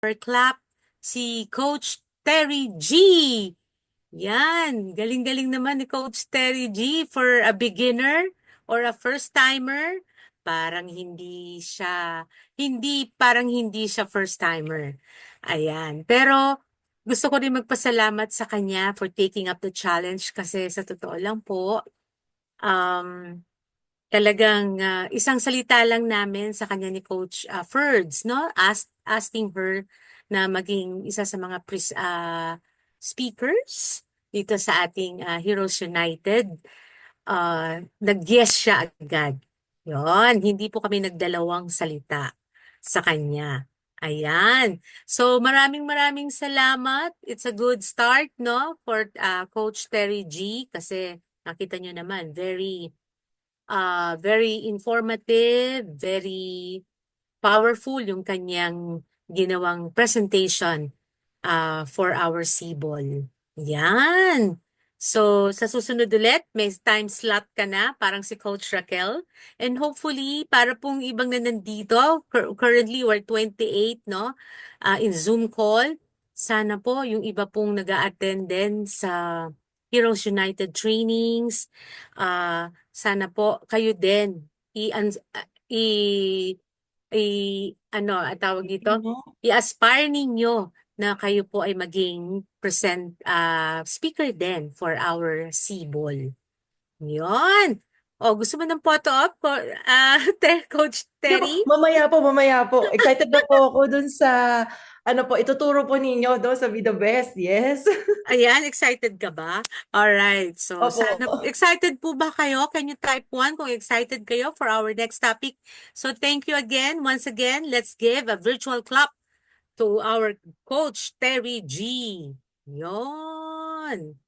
clap si Coach Terry G. Yan, galing-galing naman ni Coach Terry G for a beginner or a first-timer. Parang hindi siya first-timer. Ayan, pero gusto ko rin magpasalamat sa kanya for taking up the challenge kasi sa totoo lang po, um, talagang isang salita lang namin sa kanya ni Coach Ferds, no? Asking her na maging isa sa mga speakers dito sa ating Heroes United. Nag-yes siya agad. Yon, hindi po kami nagdalawang salita sa kanya. Ayan. So maraming maraming salamat. It's a good start, no, for Coach Terry G kasi nakita nyo naman, very informative, very powerful yung kanyang ginawang presentation for our Cebol. Yan. So, sa susunod ulit, may time slot ka na, parang si Coach Raquel. And hopefully, para pong ibang na nandito, currently we're 28, no? In Zoom call. Sana po yung iba pong nag-a-attend din sa Heroes United trainings. Sana po kayo din i ano, ang tawag dito, No? i-aspire ninyo na kayo po ay maging speaker din for our Cebol. Yun. O, gusto mo ng photo op, Coach No, Terry? mamaya po. Excited na po ako dun sa, ano po, ituturo po ninyo doon sa Be The Best. Yes. Ayan, excited ka ba? Alright, so Opo. excited po ba kayo? Can you type 1 kung excited kayo for our next topic? So thank you again. Once again, let's give a virtual clap to our Coach Terry G. Yon.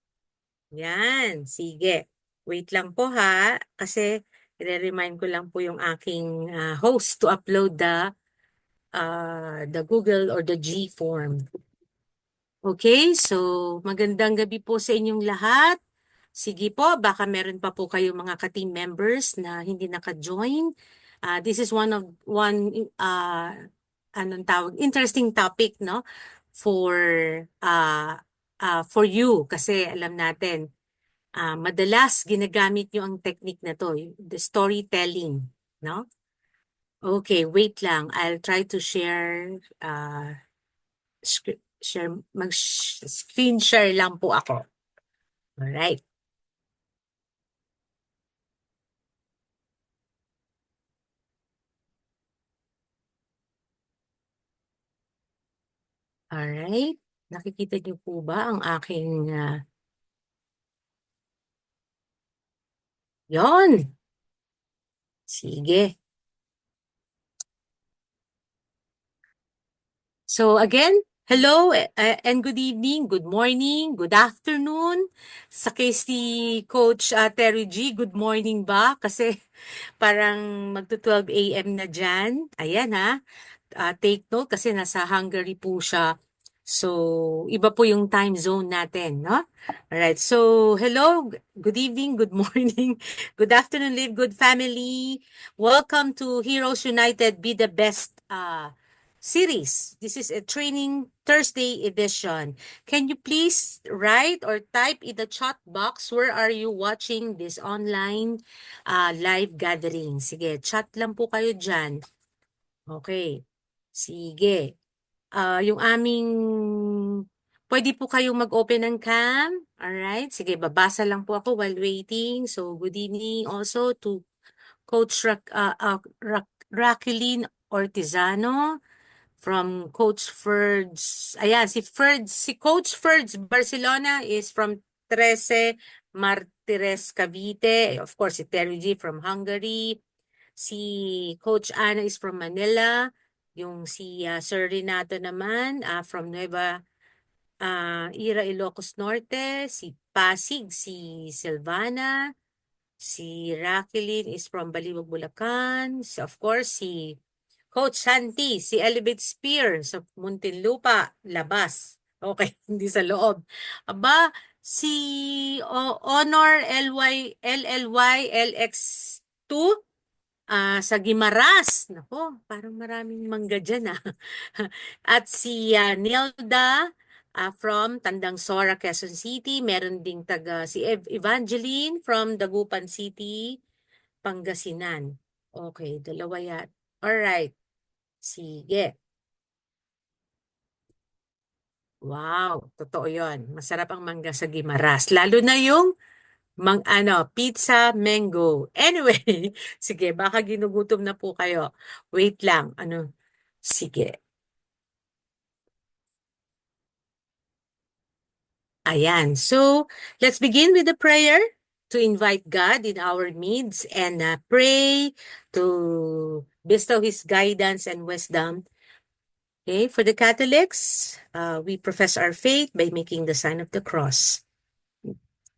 Yan, sige. Wait lang po ha, kasi i-remind ko lang po yung aking host to upload the Google or the G form. Okay, so magandang gabi po sa inyong lahat. Sige po, baka meron pa po kayong mga ka-team members na hindi naka-join. This is one anong tawag, interesting topic, no? For for you kasi alam natin madalas ginagamit nyo ang technique na to, the storytelling, no? Okay, wait lang. I'll try to share screen share lang po ako. Alright. Alright. Nakikita niyo po ba ang aking yon? Sige. So again, hello and good evening, good morning, good afternoon. Sa case ni Coach Terry G, good morning ba? Kasi parang magto 12 a.m. na dyan. Ayan ha. Take note kasi nasa Hungary po siya. So, iba po yung time zone natin, no? Alright, so hello, good evening, good morning, good afternoon, live good family. Welcome to Heroes United Be the Best series. This is a training Thursday edition. Can you please write or type in the chat box where are you watching this online live gathering? Sige, chat lang po kayo dyan. Okay. Sige. Yung aming, pwede po kayong mag-open ng cam. Alright. Sige, babasa lang po ako while waiting. So, good evening also to Coach Raqueline Ortizano from Coach Ferds. Ayan, si Coach Ferds Barcelona is from 13 Martires Cavite. Of course, si Terry G from Hungary. Si Coach Ana is from Manila. Yung si Sir Renato naman from Nueva Ira, Ilocos Norte. Si Pasig, si Silvana. Si Raqueline is from Baliwag, Bulacan. So, of course, si Coach Santi, si Elevate Spear sa Muntinlupa, labas. Okay, hindi sa loob. Aba, si Honor LLY LX2 sa Guimaras. Nako, parang maraming mangga dyan ah. At si Nilda from Tandang Sora, Quezon City. Meron ding si Evangeline from Dagupan City, Pangasinan. Okay, dalawa yan. Alright, sige. Wow, totoo yon. Masarap ang mangga sa Gimaras. Lalo na yung pizza mango. Anyway, sige, baka ginugutom na po kayo. Wait lang, sige. Ayan. So, let's begin with the prayer to invite God in our needs and pray to bestow His guidance and wisdom. Okay, for the Catholics, we profess our faith by making the sign of the cross.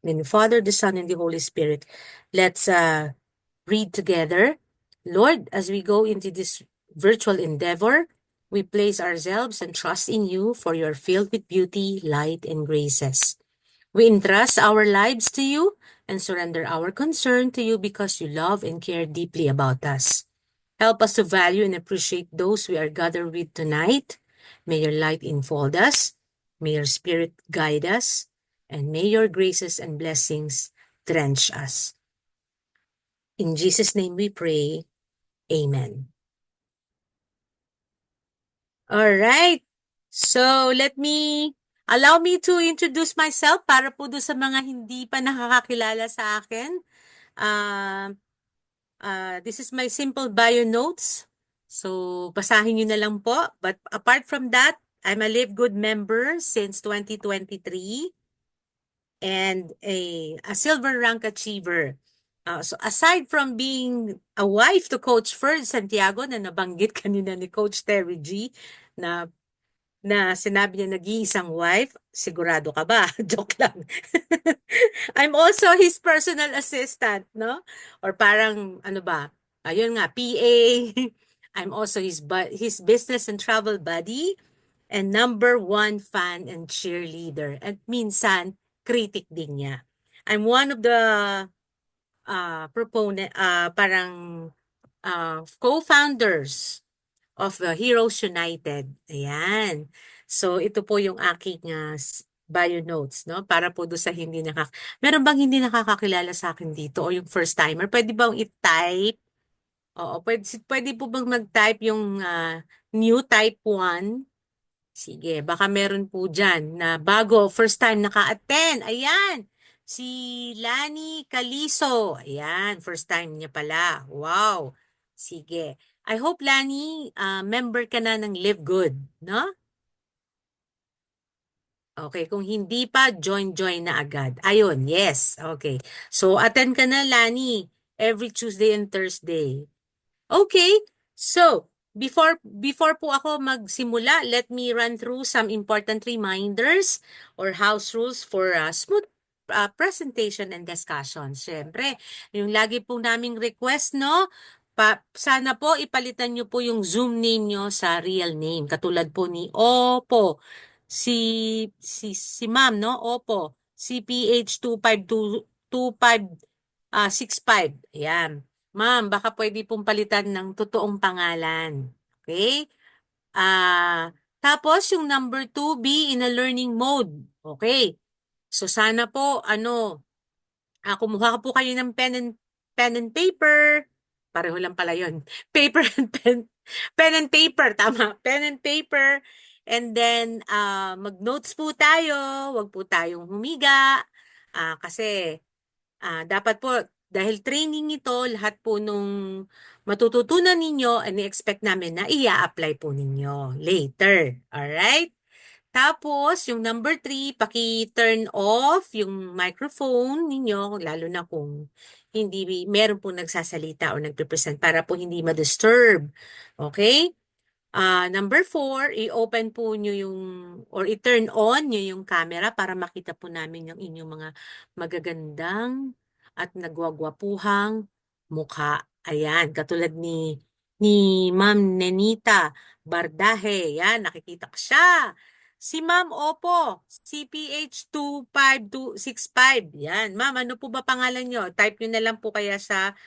In the Father, the Son, and the Holy Spirit. Let's read together. Lord, as we go into this virtual endeavor, we place ourselves and trust in you for you are filled with beauty, light, and graces. We entrust our lives to you and surrender our concern to you because you love and care deeply about us. Help us to value and appreciate those we are gathered with tonight. May your light enfold us. May your spirit guide us. And may your graces and blessings drench us. In Jesus' name we pray. Amen. All right. So, allow me to introduce myself para po doon sa mga hindi pa nakakakilala sa akin. This is my simple bio notes. So, basahin nyo na lang po. But apart from that, I'm a Live Good member since 2023 and a silver rank achiever. So, aside from being a wife to Coach Ferd Santiago na nabanggit kanina ni Coach Terry G, na sinabi niya nag-iisang wife, sigurado ka ba? Joke lang. I'm also his personal assistant, no? Or parang, ano ba? Ayun nga, PA. I'm also his business and travel buddy and number one fan and cheerleader. At minsan, critic din niya. I'm one of the co-founders of Heroes United. Ayan. So, ito po yung aking bio notes, no? Para po doon sa Meron bang hindi nakakakilala sa akin dito o yung first timer? Pwede bang i-type? Oo, pwede po bang mag-type yung new type 1? Sige, baka meron po dyan na bago, first time naka-attend. Ayan, si Lani Caliso. Ayan, first time niya pala. Wow. Sige. I hope, Lani, member ka na ng Live Good, no? Okay, kung hindi pa, join na agad. Ayun, yes. Okay. So, attend ka na, Lani, every Tuesday and Thursday. Okay, so before po ako magsimula, let me run through some important reminders or house rules for smooth presentation and discussion. Siyempre, yung lagi po naming request, no? Sana po ipalitan nyo po yung Zoom name nyo sa real name. Katulad po ni Opo, si Ma'am, no? Opo, CPH 2522565. Ayan. Ma'am, baka pwede pong palitan ng totoong pangalan. Okay? Tapos yung number 2, be in a learning mode. Okay. So sana po, kumuha po kayo ng pen and paper. Pareho lang pala yun. Paper and pen. Pen and paper, tama. Pen and paper. And then, mag-notes po tayo. Huwag po tayong humiga. Kasi dapat po, dahil training ito, lahat po nung matututunan ninyo, expect namin na i-apply po ninyo later. Alright? Tapos, yung number 3, paki-turn off yung microphone ninyo, lalo na kung meron po nagsasalita o nagpe-present para po hindi ma-disturb. Okay? Number 4, i-open po nyo or i-turn on nyo yung camera para makita po namin yung inyong mga magagandang at nagwagwapuhang mukha. Ayan, katulad ni Ma'am Nenita Bardahe. Yan, nakikita ko siya. Si Ma'am Opo, CPH 25265. Yan, Ma'am, ano po ba pangalan nyo? Type nyo na lang po kaya sa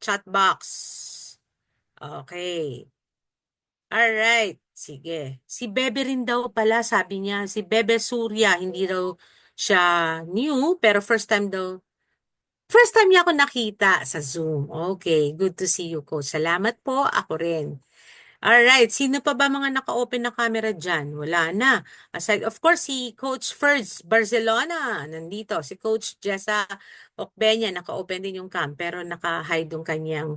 chat box. Okay. Alright. Sige. Si Bebe rin daw pala, sabi niya. Si Bebe Surya, hindi daw siya new, pero first time niya ako nakita sa Zoom. Okay, good to see you, Coach. Salamat po, ako rin. Alright, sino pa ba mga naka-open na camera dyan? Wala na. Aside, of course, si Coach Ferds Barcelona, nandito. Si Coach Jessa Okbenya, naka-open din yung cam, pero naka-hide yung kanyang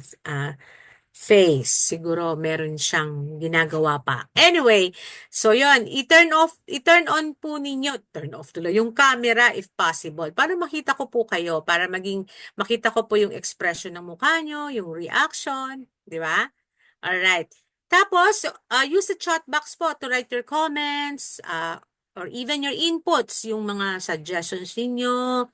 face. Siguro meron siyang ginagawa pa. Anyway, so yon, i-turn on po ninyo, turn off tuloy yung camera if possible. Para makita ko po kayo, para makita ko po yung expression ng mukha nyo, yung reaction, di ba? Alright. Tapos, use the chat box po to write your comments, or even your inputs, yung mga suggestions ninyo,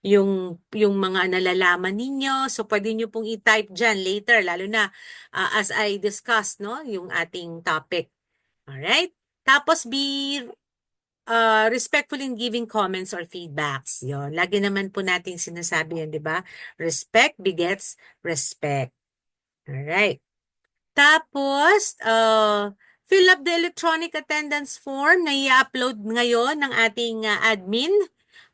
yung mga nalalaman ninyo. So, pwede nyo pong i-type dyan later, lalo na as I discussed, no, yung ating topic. Alright? Tapos, be respectful in giving comments or feedbacks. Yon. Lagi naman po nating sinasabi yan, di ba? Respect begets respect. Alright. Tapos, fill up the electronic attendance form na i-upload ngayon ng ating admin.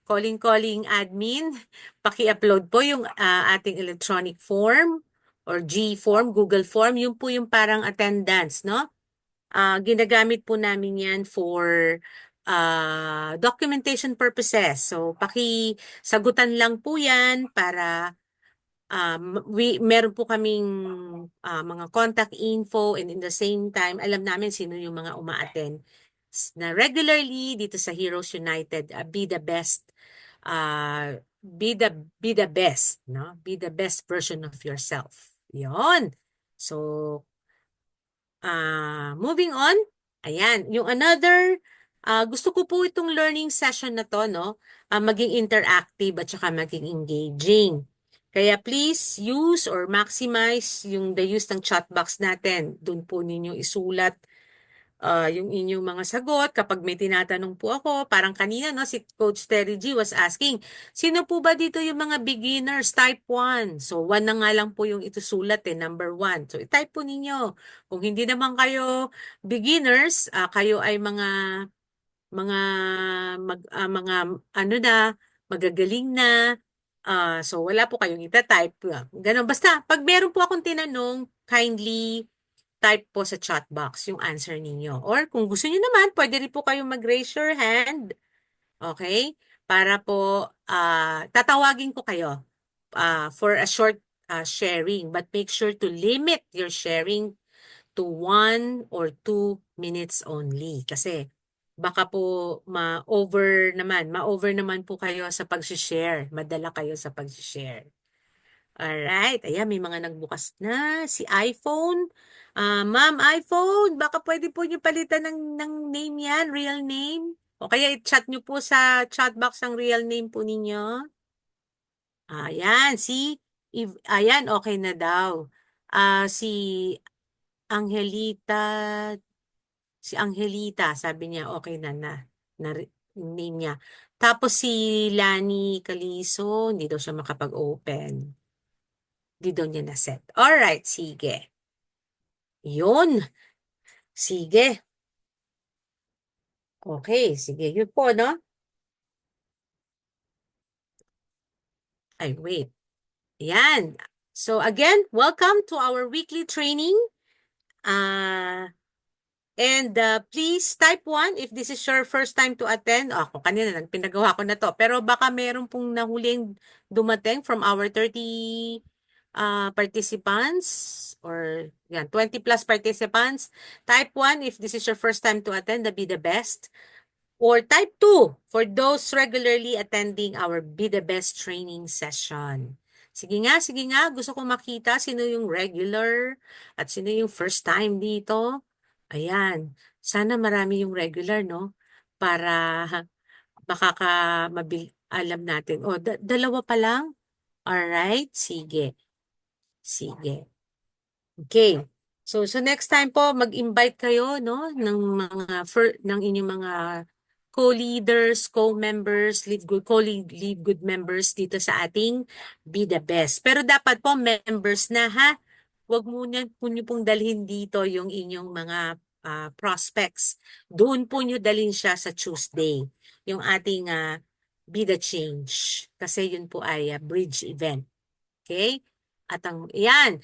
Calling admin, paki-upload po yung ating electronic form or G form, Google form, yun po yung parang attendance, no? Ginagamit po namin yan for documentation purposes. So, paki-sagutan lang po yan para meron po kaming mga contact info, and in the same time, alam namin sino yung mga uma-attend na regularly dito sa Heroes United. Be the best, be the best, no? Be the best version of yourself. Yon. So, moving on. Ayan, yung another, gusto ko po itong learning session na to, no? Maging interactive at saka maging engaging. Kaya please use or maximize the use ng chat box natin. Doon po ninyo isulat yung inyong mga sagot. Kapag may tinatanong po ako, parang kanina, no, si Coach Terry G was asking, sino po ba dito yung mga beginners type 1? So, 1 na nga lang po yung itusulat number 1. So, i-type po ninyo. Kung hindi naman kayo beginners, kayo ay mga mga ano na, magagaling na. So, wala po kayong ita-type. Ganun. Basta, pag meron po akong tinanong, kindly type po sa chat box yung answer ninyo. Or kung gusto niyo naman, pwede rin po kayong mag-raise your hand. Okay? Para po, tatawagin ko kayo for a short sharing. But make sure to limit your sharing to 1 or 2 minutes only. Kasi baka po ma-over naman po kayo sa pag-share. Madala kayo sa pag-share. Alright, ayan, may mga nagbukas na. Si iPhone. Ma'am iPhone, baka pwede po niyo palitan ng name yan, real name. O kaya i-chat niyo po sa chat box ang real name po ninyo. Ayan, ayan, okay na daw. Si Angelita, sabi niya, okay na name niya. Tapos si Lani Caliso, hindi daw siya makapag-open. Di daw niya na-set. Alright, sige. Yun. Sige. Okay, sige. Yun po, no? Ay, wait. Yan. So again, welcome to our weekly training. And please type 1 if this is your first time to attend. Ako kanina lang, pinagawa ko na to. Pero baka meron pong nahuling dumating from our 30 participants or yan, 20 plus participants. Type 1 if this is your first time to attend the Be the Best. Or type 2 for those regularly attending our Be the Best training session. Sige nga, sige nga. Gusto kong makita sino yung regular at sino yung first time dito. Ayan. Sana marami yung regular, no? Para alam natin. O, dalawa pa lang? Alright, sige. Sige. Okay. So next time po, mag-invite kayo, no, ng inyong mga co-leaders, co-members, lead good members dito sa ating Be the Best. Pero dapat po members na ha. Huwag muna po nyo pong dalhin dito yung inyong mga prospects. Doon po nyo dalhin siya sa Tuesday. Yung ating Be the Change. Kasi yun po ay bridge event. Okay? At yan,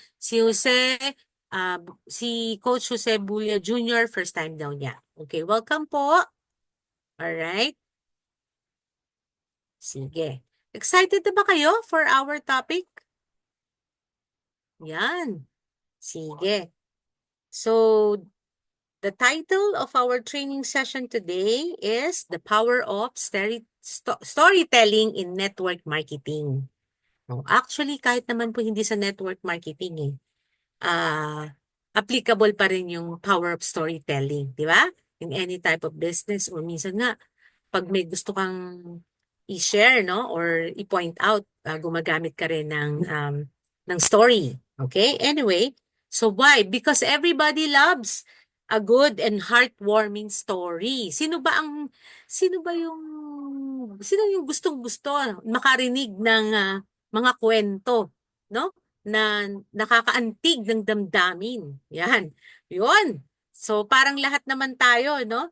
uh, si Coach Jose Bulia Jr., first time daw niya. Okay, welcome po. Alright? Sige. Excited na ba kayo for our topic? Yan. Sige. So, the title of our training session today is The Power of Storytelling in Network Marketing. Oh, actually, kahit naman po hindi sa network marketing applicable pa rin yung power of storytelling, di ba? In any type of business or minsan nga, pag may gusto kang i-share, no, or i-point out, gumagamit ka rin ng story. Okay? Anyway, so why? Because everybody loves a good and heartwarming story. Sino yung gustong-gusto makarinig ng mga kwento, no? Na nakakaantig ng damdamin. Yan. Yun. So parang lahat naman tayo, no?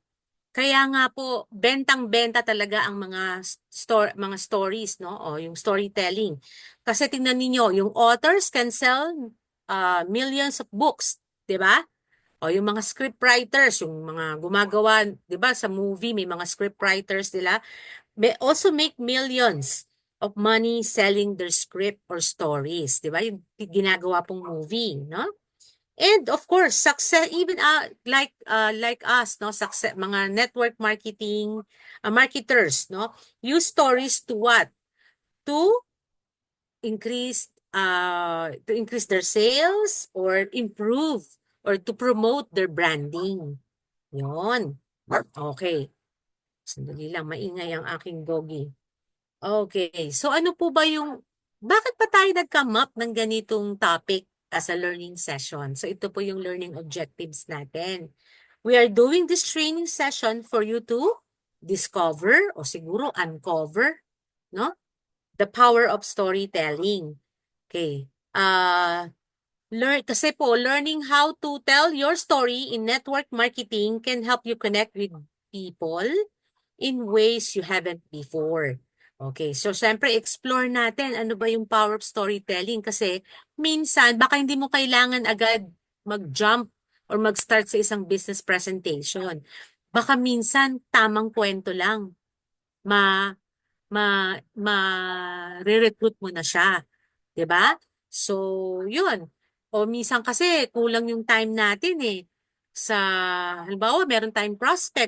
Kaya nga po, bentang-benta talaga ang mga stories, no? O yung storytelling. Kasi tingnan niyo, yung authors can sell millions of books, 'di ba? O yung mga script writers, yung mga gumagawa, 'di ba, sa movie may mga script writers nila, may also make millions of money selling their script or stories, 'di ba? Yung ginagawa pong movie, no? And of course, success even like us, no, success mga network marketing marketers, no, use stories to what? To increase their sales or improve or to promote their branding. Yon. Okay. Sandali lang, maingay ang aking doggy. Okay. So ano po ba bakit pa tayo nag-come up ng ganitong topic as a learning session? So ito po yung learning objectives natin. We are doing this training session for you to discover o siguro uncover, no? The power of storytelling. Okay. Kasi po, learning how to tell your story in network marketing can help you connect with people in ways you haven't before. Okay, so syempre explore natin ano ba yung power of storytelling kasi minsan baka hindi mo kailangan agad mag-jump or mag-start sa isang business presentation. Baka minsan tamang kwento lang ma re-recruit mo na siya, 'di ba? So, 'yun. O minsan kasi kulang yung time natin eh. Sa halimbawa, meron tayong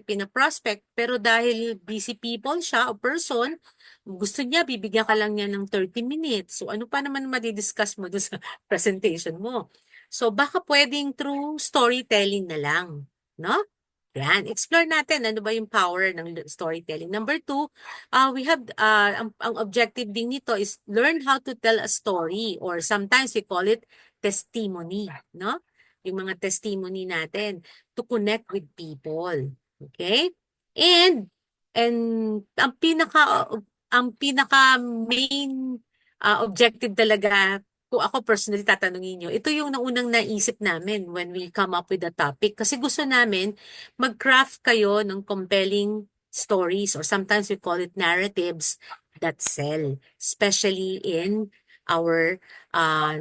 pina-prospect, pero dahil busy people siya o person, gusto niya, bibigyan ka lang niya ng 30 minutes. So, ano pa naman madidiscuss mo doon sa presentation mo? So, baka pwedeng through storytelling na lang, no? Yan, explore natin ano ba yung power ng storytelling. Number two, we have, ang objective din nito is learn how to tell a story or sometimes we call it testimony, no? Yung mga testimony natin to connect with people. Okay? And ang pinaka main objective talaga kung ako personally tatanungin nyo, ito yung naunang naisip namin when we come up with the topic. Kasi gusto namin mag-craft kayo ng compelling stories or sometimes we call it narratives that sell, especially in our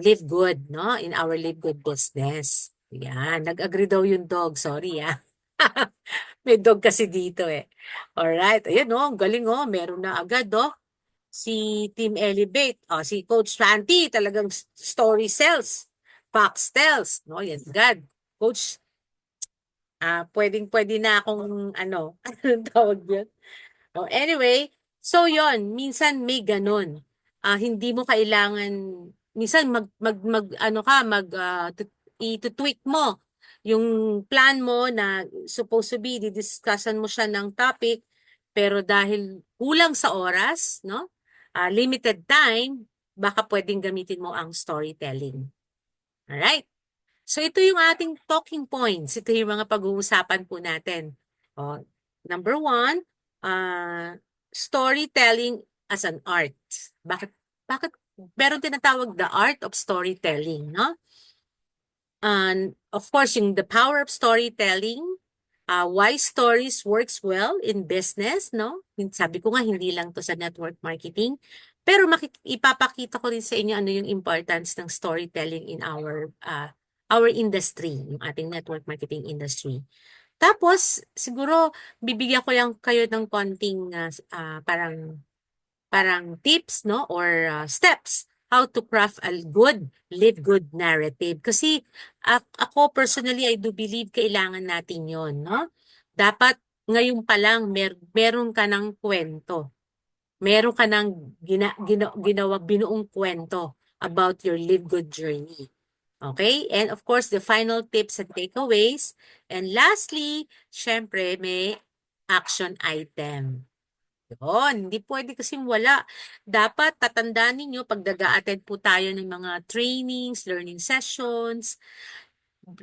live good, no? In our live good business. Yan, nag-agree daw yung dog. Sorry, ah. May dog kasi dito eh. Alright, ayan oh, ang galing oh, meron na agad oh. Si Team Elevate, si Coach Santi, talagang story sells, facts tells, no? Yan, God. Coach, pwedeng-pwede na akong anong tawag yun? Oh, anyway, so yon minsan may ganun. Hindi mo kailangan, minsan ano ka, i-tweak mo yung plan mo na supposed to be, didiscussan mo siya ng topic, pero dahil kulang sa oras, no? Limited time, baka pwedeng gamitin mo ang storytelling. Alright? So ito yung ating talking points. Ito yung mga pag-uusapan po natin. Oh, number one, Ah, storytelling as an art. Bakit bakit meron tinatawag the art of storytelling, no? And of course, yung the power of storytelling, why stories works well in business, no? Sabi ko nga, hindi lang to sa network marketing. Pero ipapakita ko rin sa inyo ano yung importance ng storytelling in our industry, yung ating network marketing industry. Tapos, siguro, bibigyan ko lang kayo ng konting parang tips, no? Or steps how to craft a good, live good narrative. Kasi ako personally, I do believe kailangan natin yon, no? Dapat ngayon pa lang meron ka ng kwento. Meron ka ng binuong kwento about your live good journey. Okay? And of course, the final tips and takeaways. And lastly, syempre, may action item. Yun, hindi pwede kasing wala. Dapat tatandaan ninyo pag nag-a-attend po tayo ng mga trainings, learning sessions,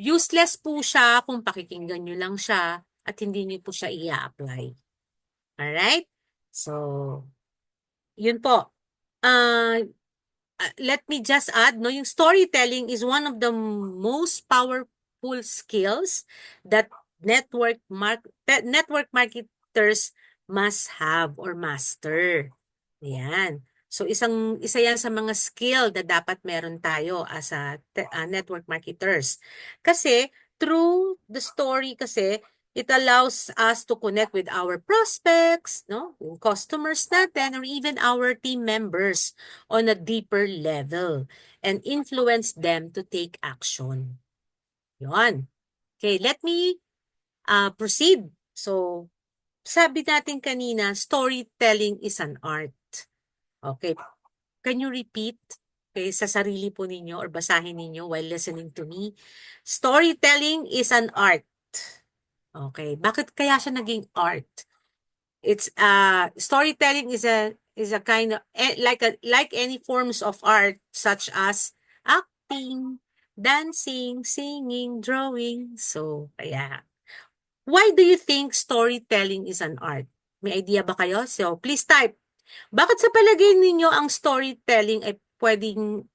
useless po siya kung pakikinggan nyo lang siya at hindi nyo po siya i-apply. Alright? So, yun po. Uh, Let me just add, no, yung storytelling is one of the most powerful skills that network marketers must have or master. Yan. So isa yan sa mga skill na dapat meron tayo as network marketers. Kasi through the story kasi it allows us to connect with our prospects, no? Yung customers natin or even our team members on a deeper level and influence them to take action. Yun. Okay, let me proceed. So, sabi natin kanina, storytelling is an art. Okay, can you repeat sa sarili po ninyo or basahin ninyo while listening to me? Storytelling is an art. Okay, bakit kaya siya naging art? It's storytelling is a kind of like any forms of art such as acting, dancing, singing, drawing. So, kaya why do you think storytelling is an art? May idea ba kayo? So, please type. Bakit sa palagay ninyo ang storytelling ay pwedeng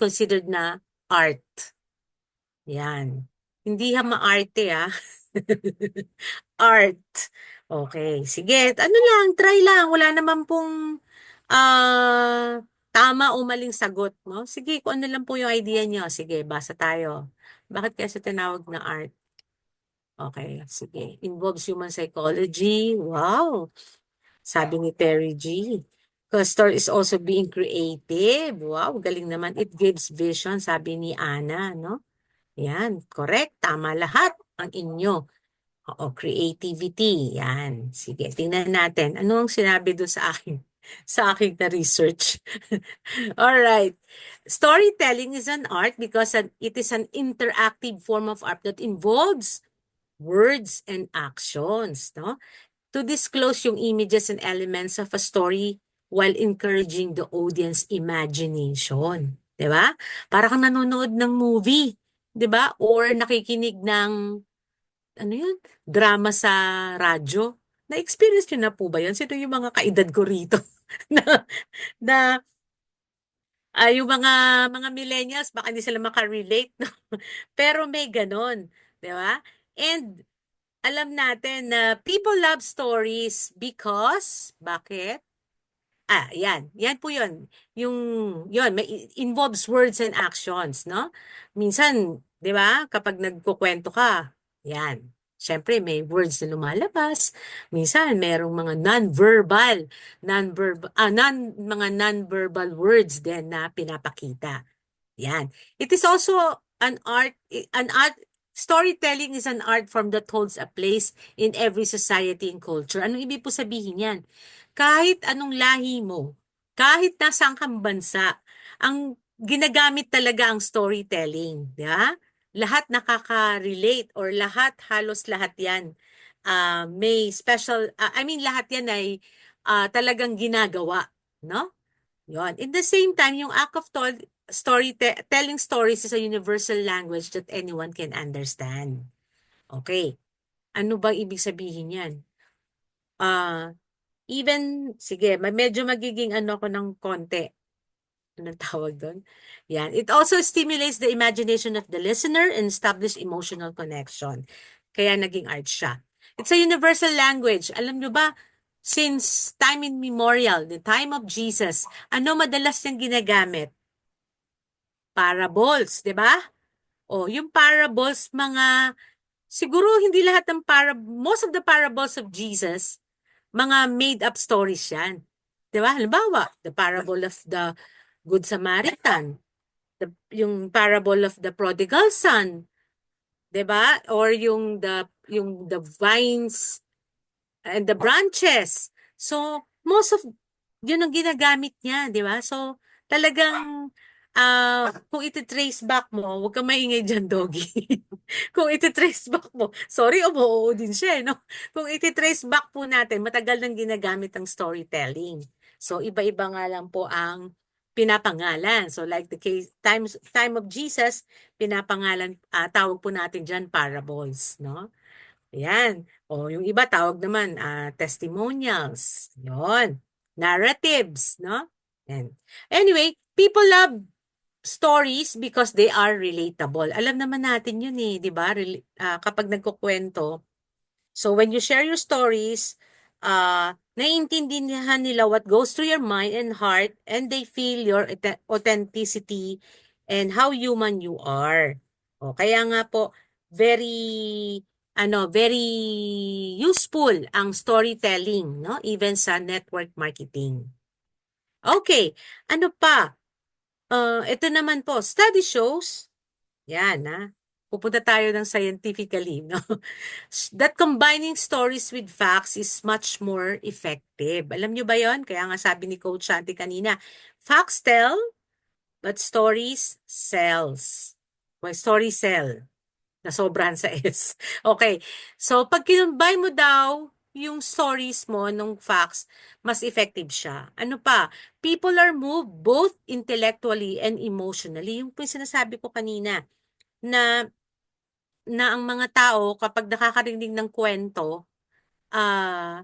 considered na art? Yan. Hindi maarte Art. Okay. Sige. Ano lang, try lang. Wala naman pong tama o maling sagot, no? Sige, kung ano lang po yung idea niyo. Sige, basa tayo. Bakit kaya siya tinawag na art? Okay, sige. Involves human psychology. Wow. Sabi ni Terry G. Custer is also being creative. Wow, galing naman. It gives vision, sabi ni Ana, no? Yan, correct. Tama lahat ang inyo. Oo, creativity. Yan. Sige, tingnan natin. Ano ang sinabi doon sa akin? Sa aking na research. All right. Storytelling is an art because it is an interactive form of art that involves words and actions, no? To disclose yung images and elements of a story while encouraging the audience imagination. 'Di ba? Para kang nanonood ng movie, 'di ba? Or nakikinig ng ano yun? Drama sa radyo. Na-experience nyo na po ba yun? Sino yung mga kaedad ko rito? na, na yung mga millennials, baka hindi sila makarelate, no? Pero may ganon. Di ba? And alam natin na people love stories because, bakit? Yan. Yan po yun. Yun, involves words and actions, no? Minsan, di ba, kapag nagkukwento ka, yan. Siyempre, may words na lumalabas. Minsan, merong mga mga non-verbal words din na pinapakita. Yan. It is also storytelling is an art form that holds a place in every society and culture. Anong ibig po sabihin yan? Kahit anong lahi mo, kahit nasaan kang bansa, ang ginagamit talaga ang storytelling, di ba? Lahat nakaka-relate or halos lahat yan. May special, lahat yan ay talagang ginagawa, no? Yon. In the same time, yung act of telling stories is a universal language that anyone can understand. Okay. Ano bang ibig sabihin yan? Ah, even, sige, medyo magiging ano ko ng konti. Anong tawag doon? Yan. It also stimulates the imagination of the listener and establish emotional connection. Kaya naging art siya. It's a universal language. Alam nyo ba, since time immemorial, the time of Jesus, ano madalas niyang ginagamit? Parables, di ba? O, yung parables, siguro hindi lahat ng most of the parables of Jesus, mga made-up stories yan. Di ba? Halimbawa, the parable of the Good Samaritan, yung parable of the prodigal son, 'di ba? Or yung the vines and the branches. So, most of yun ang ginagamit niya, 'di ba? So, talagang kung iti-trace back mo, huwag kang maingay diyan, doggy. Kung iti-trace back mo, sorry, umuoo din siya, no? Kung iti-trace back po natin, matagal nang ginagamit ang storytelling. So, iba-iba nga lang po ang pinapangalan. So, like the time of Jesus, pinapangalan, tawag po natin diyan parables, no? Ayan. O, yung iba tawag naman, testimonials. Yon. Narratives, no? And anyway, people love stories because they are relatable. Alam naman natin yun eh, di ba? Kapag nagkukwento, so when you share your stories, naiintindihan nila what goes through your mind and heart, and they feel your authenticity and how human you are. O, kaya nga po, very useful ang storytelling, no? Even sa network marketing. Okay, ano pa? Ito naman po, study shows, yan pupunta tayo ng scientifically, no? That combining stories with facts is much more effective. Alam nyo ba yon? Kaya nga sabi ni Coach Shanti kanina, facts tell, but stories sells. Well, story sell. Nasobrahan sa S. Okay. So, pag kinumbay mo daw yung stories mo nung facts, mas effective siya. Ano pa? People are moved both intellectually and emotionally. Yung po yung sinasabi ko kanina, na ang mga tao kapag nakakarinig ng kwento, ah,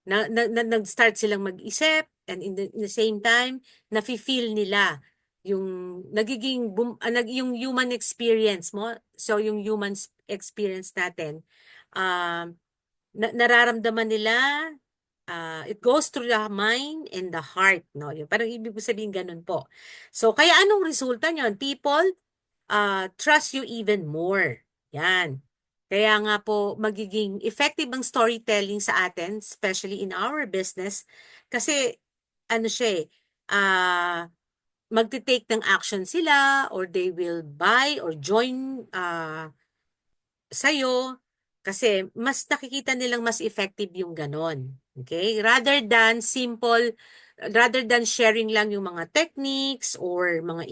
nag-start silang mag-isip, and in the same time, nafi-feel nila yung yung human experience mo. So yung human experience natin, um, nararamdaman nila, it goes through the mind and the heart, no? Yung parang ibig sabihin ganun po. So kaya anong resulta niyon? People trust you even more. Yan. Kaya nga po magiging effective ang storytelling sa atin, especially in our business, kasi ano siya magte-take ng action sila, or they will buy or join sa'yo, kasi mas nakikita nilang mas effective yung ganon. Okay? Rather than sharing lang yung mga techniques or mga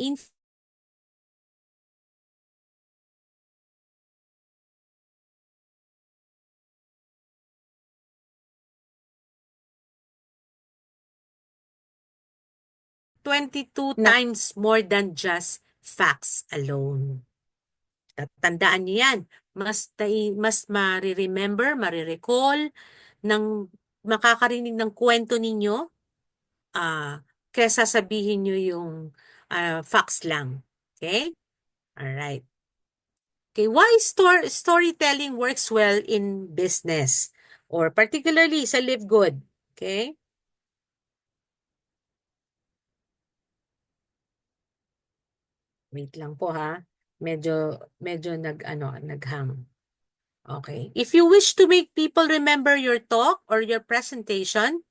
22 Na, times more than just facts alone. Tandaan niyo yan. Mas mariremember, marirecall, ng makakarinig ng kwento ninyo, kesa sabihin nyo yung facts lang. Okay? Alright. Okay, why storytelling works well in business, or particularly sa Live Good? Okay? Wait lang po ha. Medyo naghang. Okay. If you wish to make people remember your talk or your presentation,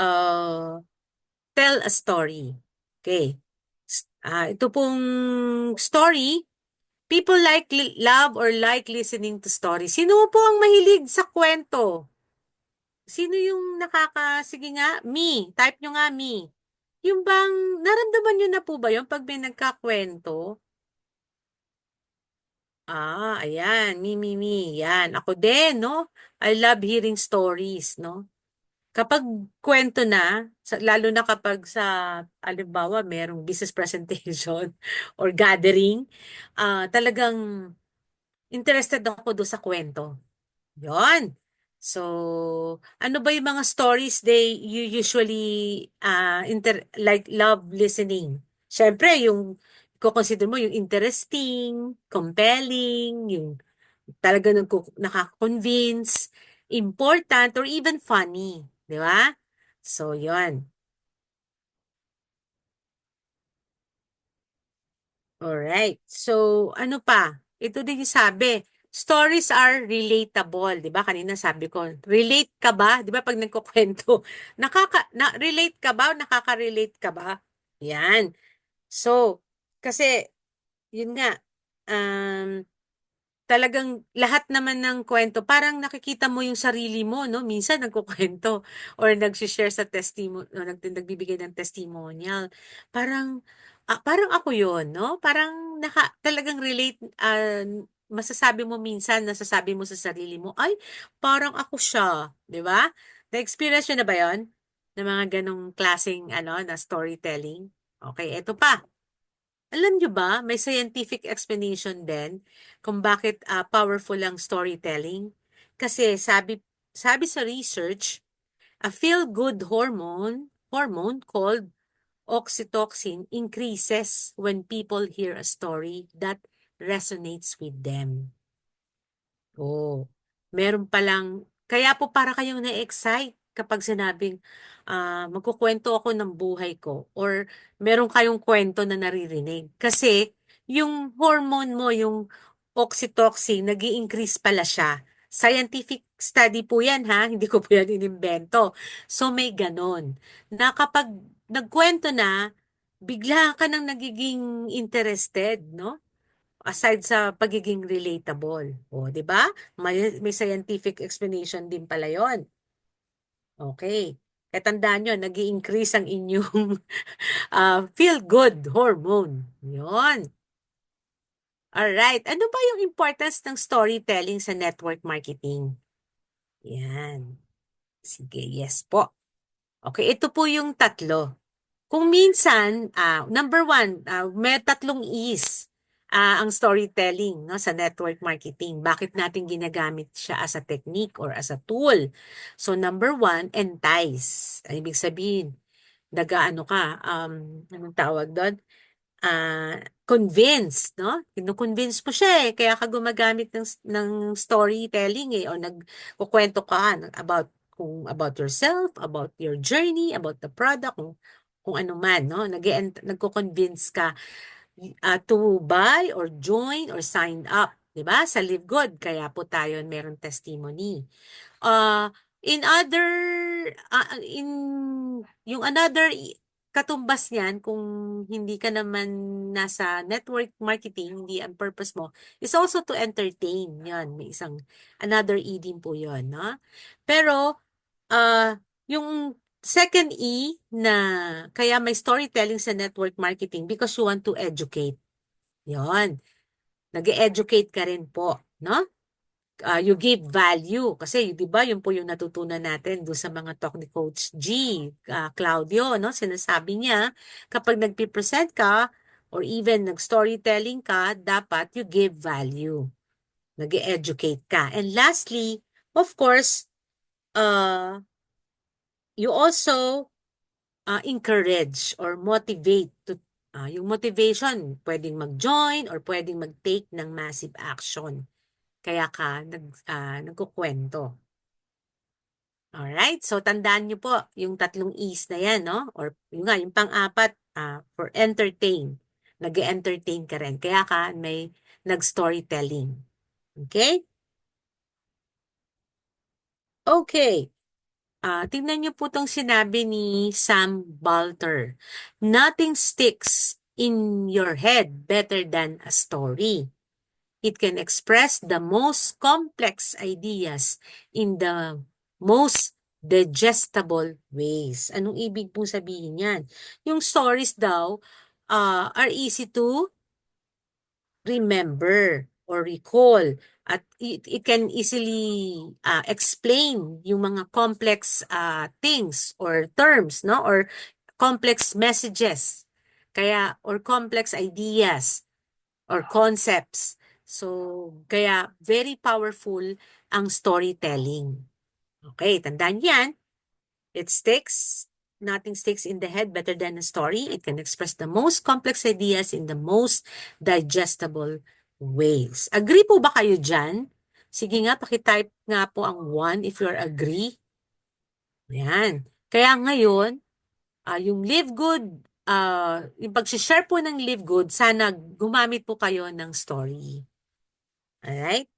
uh, tell a story. Okay. Ito pong story, people love or like listening to stories. Sino po ang mahilig sa kwento? Sino yung sige nga, me. Type nyo nga, me. Yung bang, naramdaman nyo na po ba yung pag may nagkakwento? Ayan. Me. Yan. Ako din, no? I love hearing stories, no? Kapag kwento na, lalo na kapag sa, alimbawa, merong business presentation or gathering, talagang interested ako doon sa kwento. Yon. So, ano ba yung mga stories you usually like love listening? Siyempre, yung consider mo yung interesting, compelling, yung talaga nakaka-convince, important, or even funny. Di ba? So, yon. Alright. So, ano pa? Ito din yung sabi. Stories are relatable, 'di ba? Kanina sabi ko, relate ka ba? 'Di ba pag nagkukwento, relate ka ba? Nakaka-relate ka ba? Yan. So, kasi yun nga, um, talagang lahat naman ng kwento, parang nakikita mo yung sarili mo, no? Minsan nagkukwento or nag-share sa testimony, nagbibigay ng testimonial. Parang, parang ako yun, no? Parang talagang relate, masasabi mo minsan, nasasabi mo sa sarili mo, ay, parang ako siya, di ba? Na-experience nyo na ba yon? Na mga ganong klaseng, na storytelling? Okay, eto pa. Alam nyo ba, may scientific explanation din kung bakit powerful ang storytelling. Kasi sabi sa research, a feel-good hormone called oxytocin increases when people hear a story that resonates with them. Oo. Meron palang, kaya po para kayong na-excite kapag sinabing, magkukwento ako ng buhay ko or meron kayong kwento na naririnig. Kasi yung hormone mo, yung oxytocin, nag increase pala siya. Scientific study po yan ha, hindi ko po yan inimbento. So may ganon, na kapag nagkwento na, bigla ka nang nagiging interested, no? Aside sa pagiging relatable. O, di ba? May scientific explanation din pala yon. Okay. Kaya tandaan nyo, nag increase ang inyong feel-good hormone. Yon. Alright. Ano ba yung importance ng storytelling sa network marketing? Yan. Sige, yes po. Okay, ito po yung tatlo. Kung minsan, number one, may tatlong E's ang storytelling, no, sa network marketing. Bakit natin ginagamit siya as a technique or as a tool? So number one, entice. Ang ibig sabihin, nagaano ka, anong tawag doon? Convince, no? Kino-convince mo siya eh. Kaya ka gumagamit ng storytelling eh. O nagkukwento ka about yourself, about your journey, about the product, kung ano man, no? Nagko-convince ka to buy or join or sign up. 'Di ba? Sa Live Good, kaya po tayo meron testimony. Uh, in other, in yung katumbas niyan, kung hindi ka naman nasa network marketing, hindi ang purpose mo, is also to entertain. Yan, may another E din po yun, no? Pero, yung second E na, kaya may storytelling sa network marketing because you want to educate. Yon, nag-educate ka rin po, no? You give value. Kasi, di ba, yun po yung natutunan natin doon sa mga talk ni Coach G, Claudio, no? Sinasabi niya, kapag nagpipresent ka, or even nag-storytelling ka, dapat you give value. Nag-educate ka. And lastly, of course, you also encourage or motivate yung motivation, pwedeng mag-join or pwedeng mag-take ng massive action. Kaya ka nagkukwento. Alright? So, tandaan nyo po yung tatlong E's na yan, no? Or yung nga, yung pang-apat, for entertain. Nag-entertain ka rin. Kaya ka may nag-storytelling. Okay? Okay. Tingnan niyo po itong sinabi ni Sam Balter. Nothing sticks in your head better than a story. It can express the most complex ideas in the most digestible ways. Anong ibig pong sabihin yan? Yung stories daw are easy to remember or recall at it can easily explain yung mga complex things or terms, no, or complex messages, kaya or complex ideas or concepts. So, kaya very powerful ang storytelling. Okay, tandaan yan. It sticks. Nothing sticks in the head better than a story. It can express the most complex ideas in the most digestible ways. Agree po ba kayo dyan? Sige nga, pakitype nga po ang 1 if you're agree. Ayan. Kaya ngayon, yung Live Good, yung pag-share po ng Live Good, sana gumamit po kayo ng story. Alright?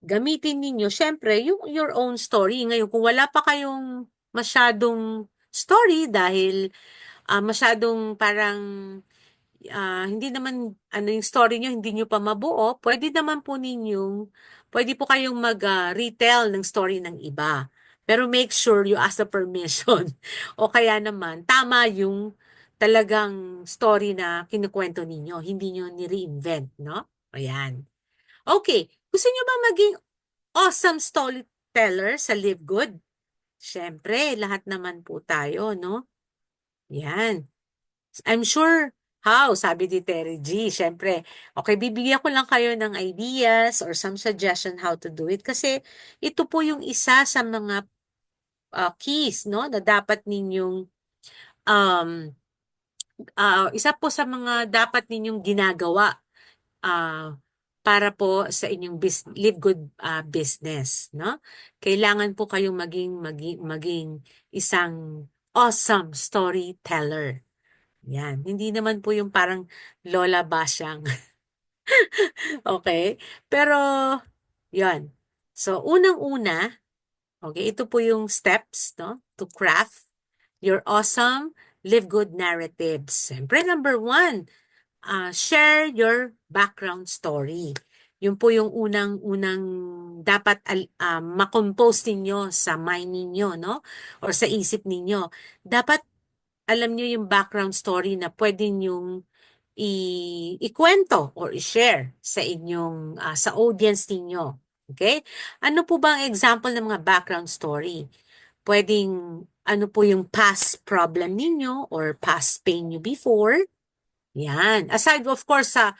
Gamitin ninyo, syempre, yung your own story. Ngayon, kung wala pa kayong masyadong story dahil masyadong parang hindi naman ano yung story nyo, hindi nyo pa mabuo, pwede po kayong mag-retell ng story ng iba. Pero make sure you ask the permission. O kaya naman, tama yung talagang story na kinukwento ninyo. Hindi nyo ni-reinvent, no? Ayan. Okay. Gusto nyo ba maging awesome storyteller sa Live Good? Siyempre, lahat naman po tayo, no? Yan. I'm sure how, sabi ni Terry G. Siyempre, okay, bibigyan ko lang kayo ng ideas or some suggestion how to do it kasi ito po yung isa sa mga keys, no, na dapat ninyong um, isa po sa mga dapat ninyong ginagawa ah, para po sa inyong live good business, no? Kailangan po kayong maging isang awesome storyteller. Yan. Hindi naman po yung parang lola basyang. Okay? Pero, yan. So, unang-una, okay, ito po yung steps, no? To craft your awesome live good narratives. Siyempre, number 1, share your background story. Yun po yung unang-unang dapat makompose ninyo sa mind ninyo, no? Or sa isip ninyo. Dapat alam nyo yung background story na pwede nyong ikwento or i-share sa inyong, sa audience ninyo. Okay? Ano po ba ang example ng mga background story? Pwedeng, ano po yung past problem ninyo or past pain nyo before? Yan. Aside, of course, sa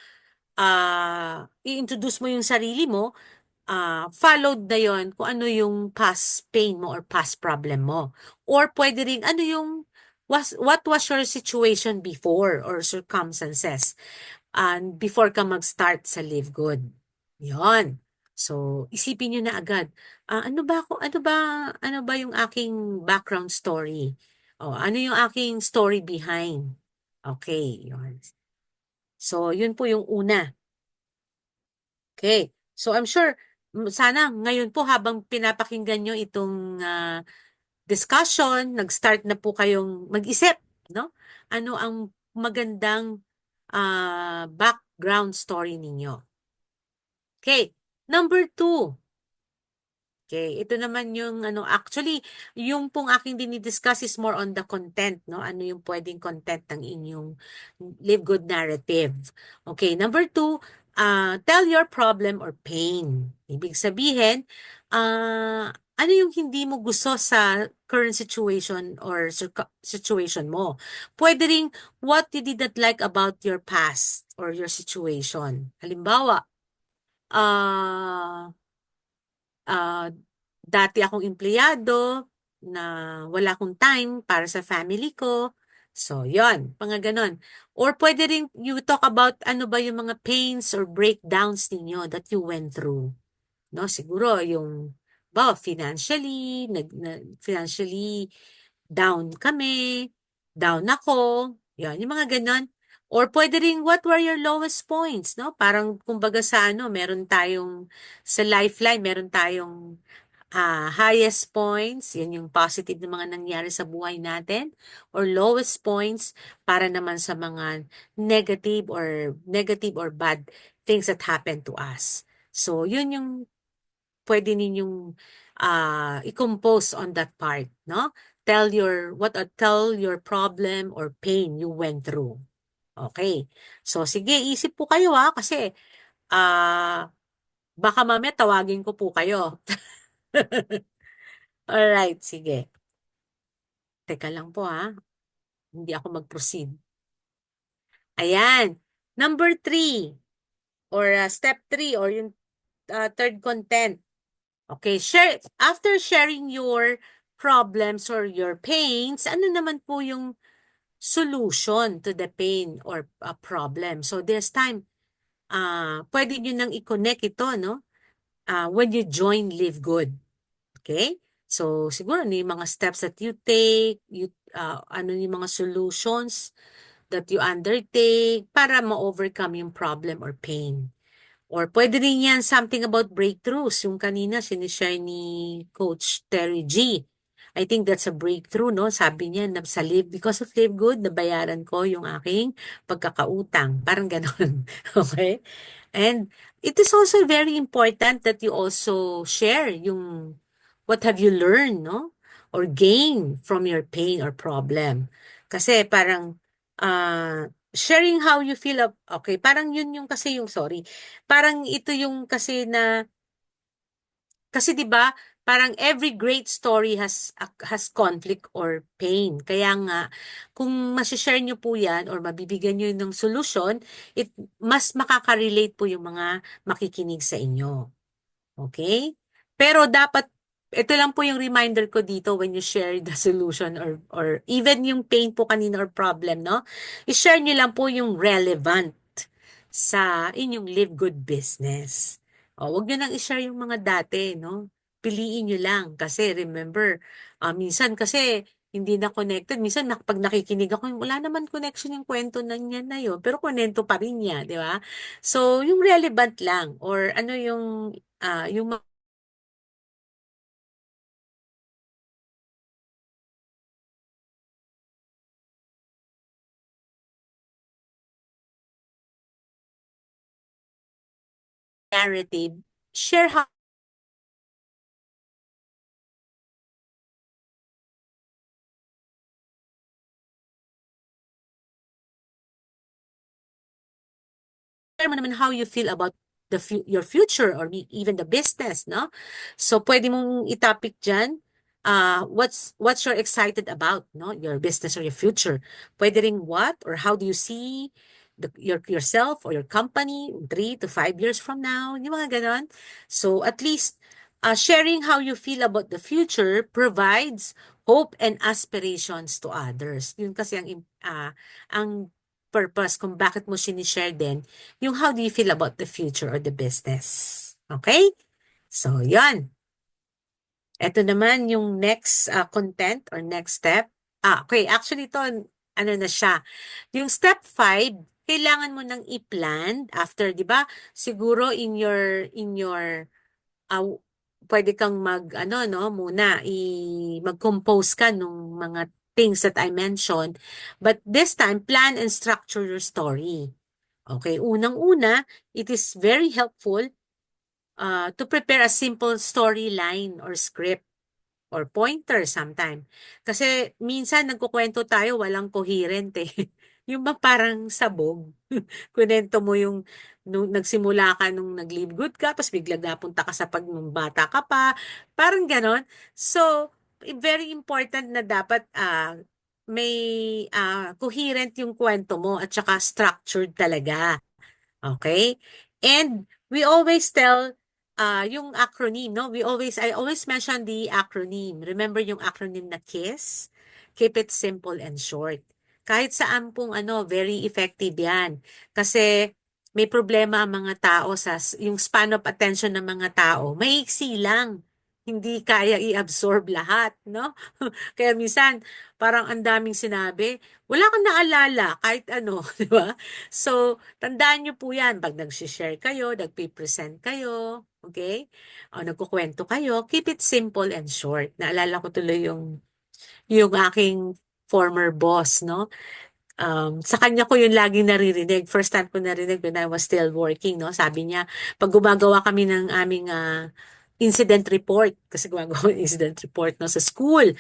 i-introduce mo yung sarili mo, followed na yon kung ano yung past pain mo or past problem mo. Or pwede rin, ano yung, what was your situation before or circumstances before ka mag-start sa Live Good. Yon. So, isipin nyo na agad, ano ba yung aking background story? O, ano yung aking story behind? Okay, yon. So, yun po yung una. Okay. So, I'm sure, sana ngayon po habang pinapakinggan nyo itong discussion, nag-start na po kayong mag-isip, no? Ano ang magandang background story ninyo. Okay. Number 2. Okay, ito naman yung ano, actually, yung pong aking dinidiscuss is more on the content, no? Ano yung pwedeng content ng inyong live good narrative. Okay, number 2, tell your problem or pain. Ibig sabihin, ano yung hindi mo gusto sa current situation or situation mo. Pwede ring what you did not like about your past or your situation. Halimbawa, ah, dati akong empleyado na wala akong time para sa family ko. So, yon, mga ganon. Or pwede rin you talk about ano ba yung mga pains or breakdowns ninyo that you went through. No, siguro yung financially, financially down kami, down ako, yan, yung mga ganon. Or pwede rin, what were your lowest points, no? Parang, kumbaga sa ano, sa lifeline, meron tayong highest points, yan yung positive na mga nangyari sa buhay natin, or lowest points para naman sa mga negative or bad things that happen to us. So, yun yung pwede ninyong i-compose on that part, no? Tell your problem or pain you went through. Okay. So, sige, isip po kayo kasi baka mamaya tawagin ko po kayo. Alright, sige. Teka lang po hindi ako mag-proceed. Ayan. Number 3. or step 3 or yung third content. Okay, share after sharing your problems or your pains, ano naman po yung solution to the pain or problem. So this time, pwede nyo nang i-connect ito, no? When you join Live Good. Okay? So, siguro ano yung mga steps that you take, ano yung mga solutions that you undertake para ma-overcome yung problem or pain. Or pwede rin yan something about breakthroughs. Yung kanina sinishare ni Coach Terry G. I think that's a breakthrough, no? Sabi niya, na sa Live, because of Live Good, nabayaran ko yung aking pagkakautang. Parang ganon. Okay? And it is also very important that you also share yung what have you learned, no? Or gain from your pain or problem. Kasi parang sharing how you feel okay, parang yun yung kasi yung sorry. Parang ito yung kasi 'di ba, parang every great story has conflict or pain. Kaya nga kung share niyo po 'yan or mabibigyan niyo ng solusyon, mas makaka-relate po yung mga makikinig sa inyo. Okay? Pero dapat ito lang po yung reminder ko dito when you share the solution or even yung pain po kanina or problem, no? I-share niyo lang po yung relevant sa inyong Live Good business. O, wag niyo nang i-share yung mga dati, no? Piliin niyo lang kasi remember, minsan kasi hindi na connected. Minsan pag nakikinig ako, wala naman connection yung kwento na niya na yun, pero kwento pa rin niya, di ba? So, yung relevant lang or ano yung narrative, share how share mo naman how you feel about your future or even the business, no? So, pwede mong itopic dyan, what's you're excited about, no? Your business or your future. Pwede ring what or how do you see yourself or your company 3 to 5 years from now, yung mga ganon. So, at least, sharing how you feel about the future provides hope and aspirations to others. Yun kasi ang purpose kung bakit mo sinishare din yung how do you feel about the future or the business. Okay? So, yan. Ito naman yung next content or next step. Okay. Actually, ito, ano na siya. Yung step 5, kailangan mo nang i-plan after, di ba? Siguro uh, pwede kang ano, no, muna, mag-compose ka nung mga things that I mentioned. But this time, plan and structure your story. Okay, unang-una, it is very helpful to prepare a simple storyline or script or pointer sometime. Kasi minsan nagkukwento tayo walang coherent eh. Yung ba parang sabog? Kunento mo yung nung nagsimula ka nung nag-live good ka, tapos biglang napunta ka sa pag nung bata ka pa. Parang ganon. So, very important na dapat may coherent yung kwento mo at saka structured talaga. Okay? And we always tell yung acronym, no? I always mention the acronym. Remember yung acronym na KISS? Keep it simple and short. Kahit saan pong very effective yan. Kasi may problema ang mga tao yung span of attention ng mga tao. Maiksi lang. Hindi kaya i-absorb lahat, no? Kaya minsan, parang ang daming sinabi, wala kang naalala kahit ano, di ba? So, tandaan niyo po yan. Pag nag-share kayo, nagpipresent kayo, okay? O nagkukwento kayo, keep it simple and short. Naalala ko tuloy yung aking former boss, no? Sa kanya ko yung laging naririnig. First time ko narinig when I was still working, no? Sabi niya, pag gumagawa kami ng aming incident report, kasi gumagawa ng incident report, no, sa school,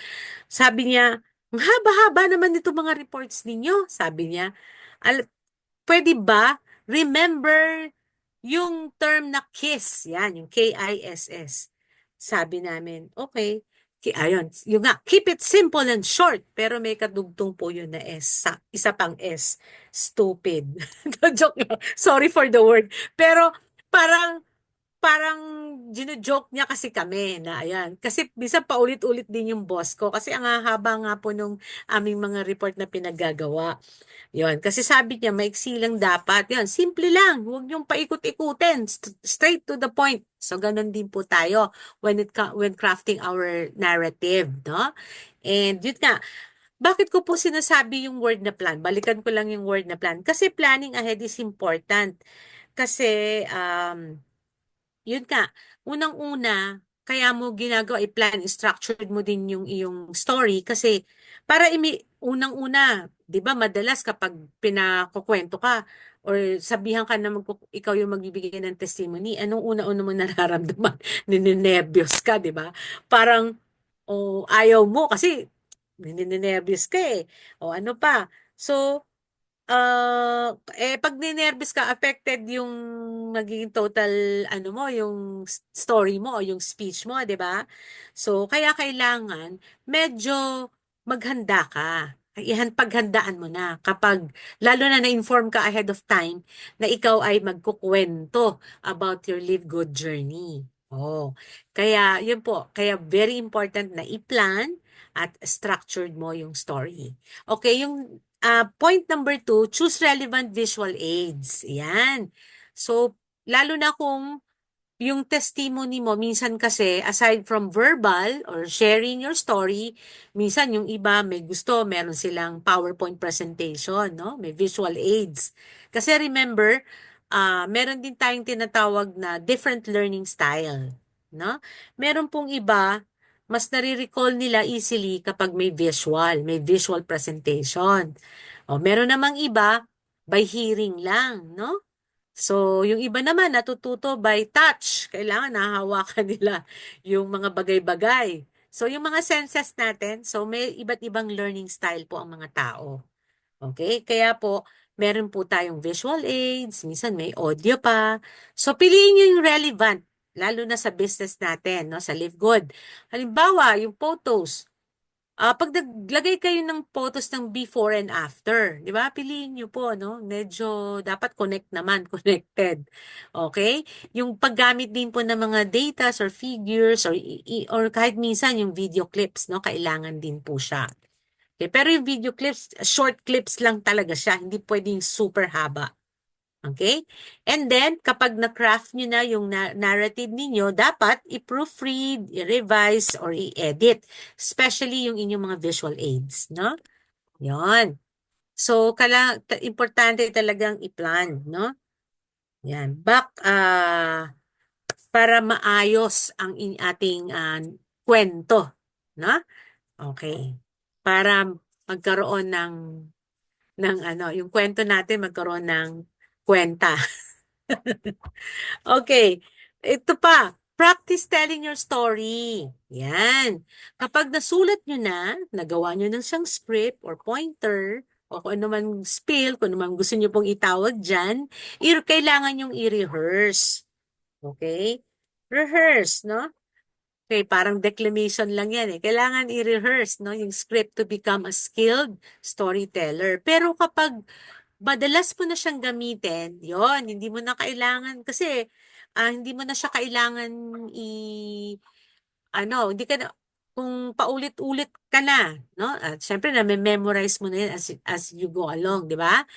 sabi niya, ang haba-haba naman nito mga reports ninyo, sabi niya. Pwede ba remember yung term na KISS, yan, yung KISS. Sabi namin, okay, Ayun, yung nga, keep it simple and short, pero may kadugtong po yun na S, isa pang S, stupid. Joke lang. Sorry for the word. Pero parang parang gino-joke niya kasi kami na ayan. Kasi minsan paulit-ulit din yung boss ko kasi ang haba nga po nung aming mga report na pinaggagawa. Yon, kasi sabi niya maiksi lang dapat. Yon, simple lang. Huwag niyong paikot-ikutin. Straight to the point. So ganun din po tayo when crafting our narrative, no? And yun nga, bakit ko po sinasabi yung word na plan? Balikan ko lang yung word na plan. Kasi planning ahead is important. Kasi yun nga, unang-una, kaya mo ginagawa, i-plan, structured mo din yung iyong story kasi para unang-una, 'di ba, madalas kapag pinakukwento ka or sabihan ka na ikaw yung magbibigay ng testimony, anong una-una mo nararamdaman? Ninenervyos ka, 'di ba? Parang ayaw mo kasi ninenervyos ka eh. O ano pa? So, pag ninervous ka, affected yung magiging total, ano mo, yung story mo o yung speech mo, di ba? So, kaya kailangan medyo maghanda ka. Paghandaan mo na kapag, lalo na na-inform ka ahead of time na ikaw ay magkukwento about your live good journey. Oh, kaya yun po, kaya very important na i-plan at structured mo yung story. Okay, yung point number two, choose relevant visual aids. Yan. So, lalo na kung yung testimony mo, minsan kasi, aside from verbal or sharing your story, minsan yung iba may gusto, meron silang PowerPoint presentation, no? May visual aids. Kasi remember, meron din tayong tinatawag na different learning style, no? Meron pong iba, mas nare-recall nila easily kapag may visual presentation. O, meron namang iba, by hearing lang, no? So, yung iba naman natututo by touch. Kailangan nahahawakan nila yung mga bagay-bagay. So, yung mga senses natin, so may iba't ibang learning style po ang mga tao. Okay? Kaya po, meron po tayong visual aids, minsan may audio pa. So, piliin nyo yung relevant, lalo na sa business natin, no? Sa Live Good. Halimbawa, yung photos. Pag naglagay kayo ng photos ng before and after, di ba? Piliin nyo po, no? Medyo dapat connect naman, connected. Okay? Yung paggamit din po ng mga data or figures or kahit minsan yung video clips, no? Kailangan din po siya. Okay? Pero yung video clips, short clips lang talaga siya. Hindi pwedeng super haba. Okay? And then, kapag na-craft nyo na yung narrative ninyo, dapat i-proofread, i-revise, or i-edit. Especially yung inyong mga visual aids, no? Yon. So, importante talagang i-plan, no? Yan. Para maayos ang ating kwento, no? Okay. Para magkaroon ng ano, yung kwento natin magkaroon ng kwenta. Okay. Ito pa. Practice telling your story. Yan. Kapag nasulat nyo na, nagawa nyo ng siyang script or pointer, o kung ano man spiel, kung ano man gusto nyo pong itawag dyan, kailangan yung i-rehearse. Okay? Rehearse, no? Okay, parang declamation lang yan eh. Kailangan i-rehearse, no? Yung script to become a skilled storyteller. Pero kapag madalas mo na siyang gamitin, yon, hindi mo na kailangan, kasi hindi mo na siya kailangan hindi ka na, kung paulit-ulit ka na, no? At syempre na-memorize mo na yan as you go along, di ba?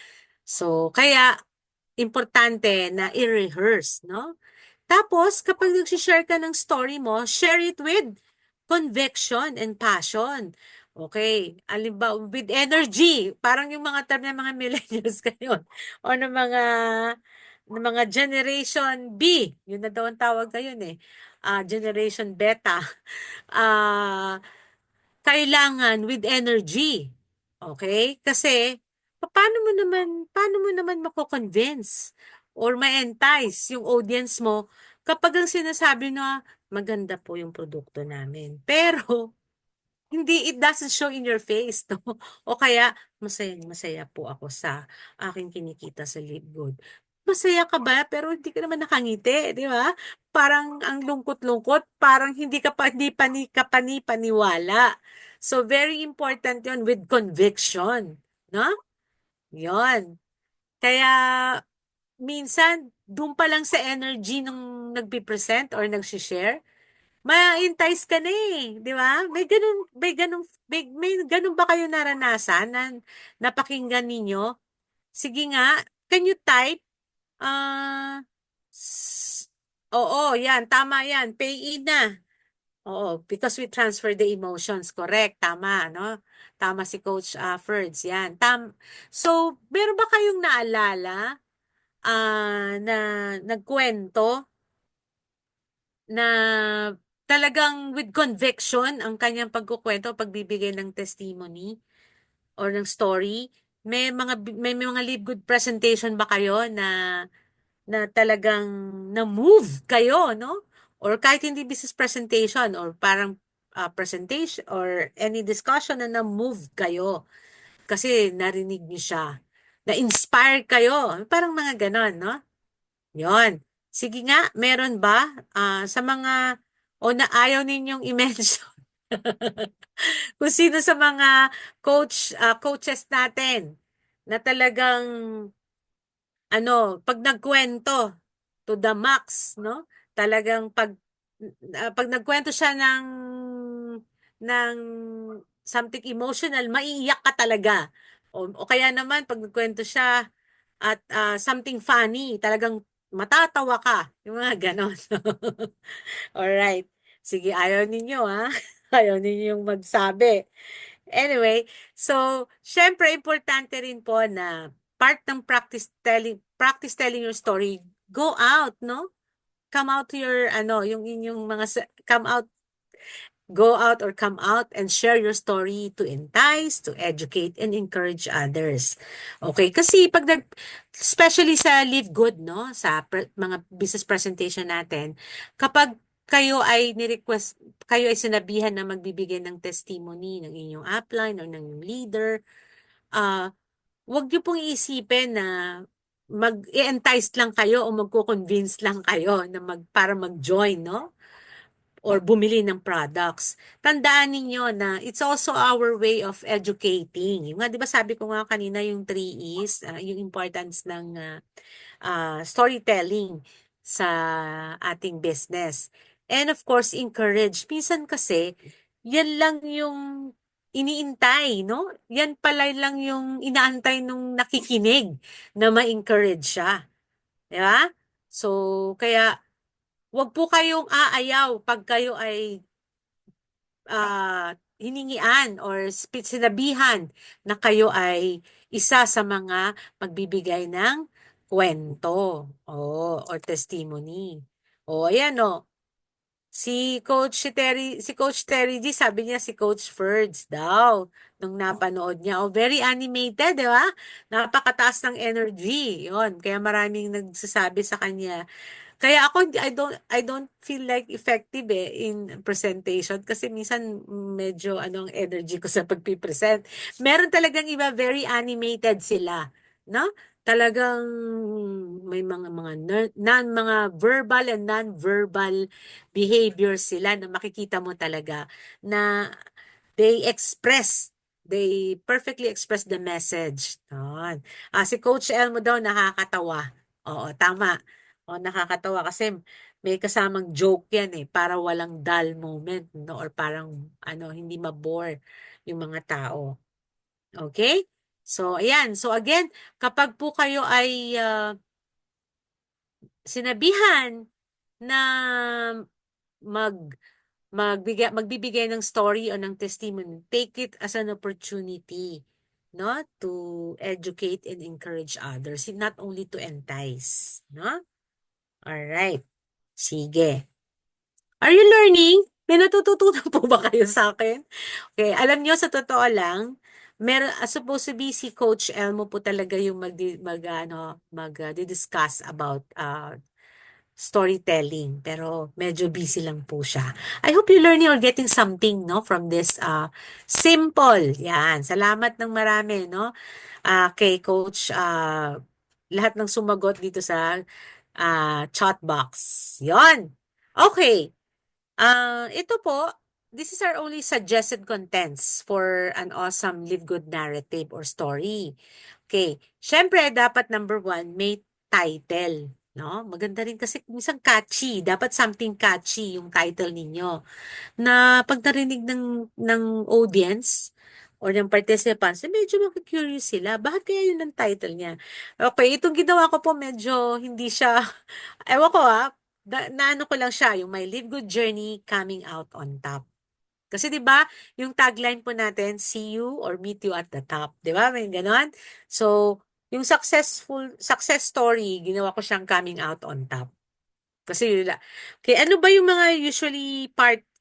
So, kaya, importante na i-rehearse, no? Tapos, kapag nag-share ka ng story mo, share it with conviction and passion. Okay. Alimbawa, with energy. Parang yung mga term ng mga millennials ngayon. O ng mga Generation B. Yun na daw ang tawag ngayon eh. Generation Beta. Ah, kailangan with energy. Okay? Kasi, paano mo naman mako-convince or ma-entice yung audience mo kapag ang sinasabi na maganda po yung produkto namin. Pero, hindi, it doesn't show in your face, no? O kaya, masaya po ako sa aking kinikita sa Live Good. masaya ka ba pero hindi ka naman nakangiti, di ba? Parang ang lungkot-lungkot, parang hindi ka paniwala. So very important 'yon with conviction, no? 'Yon. Kaya minsan doon pa lang sa energy nung nagpi-present or nagshi-share, ma-entice ka na eh, di ba? May ganun ba kayo naranasan na napakinggan ninyo? Sige nga, can you type? Ah, oo, yan, tama yan. Pay in na. Oo, because we transfer the emotions. Correct, tama, no? Tama si Coach Ferds, yan. So, meron ba kayong naalala na nagkwento na talagang with conviction ang kanyang pagkukwento, pagbibigay ng testimony or ng story? May mga live good presentation ba kayo na talagang na-move kayo, no? Or kahit hindi business presentation or parang presentation or any discussion na na-move kayo kasi narinig niyo siya. Na-inspire kayo. Parang mga ganon, no? Yon. Sige nga, meron ba sa mga o na ayaw ninyong i-mention kung sino sa mga coaches natin na talagang pag nagkwento to the max, no? Talagang pag nagkwento siya ng something emotional, maiiyak ka talaga. O kaya naman pag nagkwento siya at something funny, talagang matatawa ka. Yung mga ganon. Alright. Sige, ayaw ninyo ha. Ayaw ninyo yung magsabi. Anyway, so, syempre, importante rin po na part ng practice telling your story, go out, no? Come out to your, yung inyong come out, go out or come out and share your story to entice, to educate, and encourage others. Okay? Kasi especially sa Live Good, no? Sa mga business presentation natin, kapag kayo ay sinabihan na magbibigay ng testimony ng inyong upline or ng leader, wag niyo pong iisipin na mag-entice lang kayo o magko-convince lang kayo na para mag-join, no? Or bumili ng products. Tandaan ninyo na it's also our way of educating. Yung nga, di ba sabi ko nga kanina yung 3 E's, yung importance ng storytelling sa ating business. And of course, encourage. Minsan kasi, yan lang yung iniintay, no? Yan pala lang yung inaantay nung nakikinig na ma-encourage siya. Di ba? So, kaya wag po kayong aayaw pag kayo ay hiningian or sinabihan na kayo ay isa sa mga magbibigay ng kwento or testimony. Ayan o. Si Coach Terry G, sabi niya si Coach Ferds daw nung napanood niya. Very animated, di ba? Napakataas ng energy. Yon, kaya maraming nagsasabi sa kanya. Kaya ako I don't feel like effective in presentation kasi minsan medyo anong energy ko sa pagpipresent. Meron talagang iba very animated sila, no? Talagang may mga verbal and non-verbal behavior sila na makikita mo talaga na they perfectly express the message. Yun. Si Coach Elmo daw nakakatawa. Oo, tama. Nakakatawa kasi may kasamang joke yan para walang dull moment, no? Or parang hindi ma-bore yung mga tao. Okay? So, ayan. So, again, kapag po kayo ay sinabihan na mag magbibigay ng story o ng testimony, take it as an opportunity, no? To educate and encourage others, not only to entice, no? Alright. Sige. Are you learning? May natututunan po ba kayo sa akin? Okay, alam nyo, sa totoo lang, supposed to be si Coach Elmo po talaga yung discuss about storytelling. Pero medyo busy lang po siya. I hope you learning or getting something, no, from this simple. Yan. Salamat ng marami, no? Kay Coach lahat ng sumagot dito sa chat box. Yon. Okay. Ito po, this is our only suggested contents for an awesome live good narrative or story. Okay. Syempre, dapat number one, may title. No? Maganda rin kasi minsan catchy. Dapat something catchy yung title ninyo na pag narinig ng audience or ng participants, medyo makikurious sila. Bakit kaya yun ang title niya? Okay, itong ginawa ko po medyo hindi siya, ewan ko naano ko lang siya, yung My Live Good Journey Coming Out on Top. Kasi 'di ba, yung tagline po natin, see you or meet you at the top, 'di ba? May ganon. So, yung success story, ginawa ko siyang coming out on top. Kasi okay, ano ba yung mga usually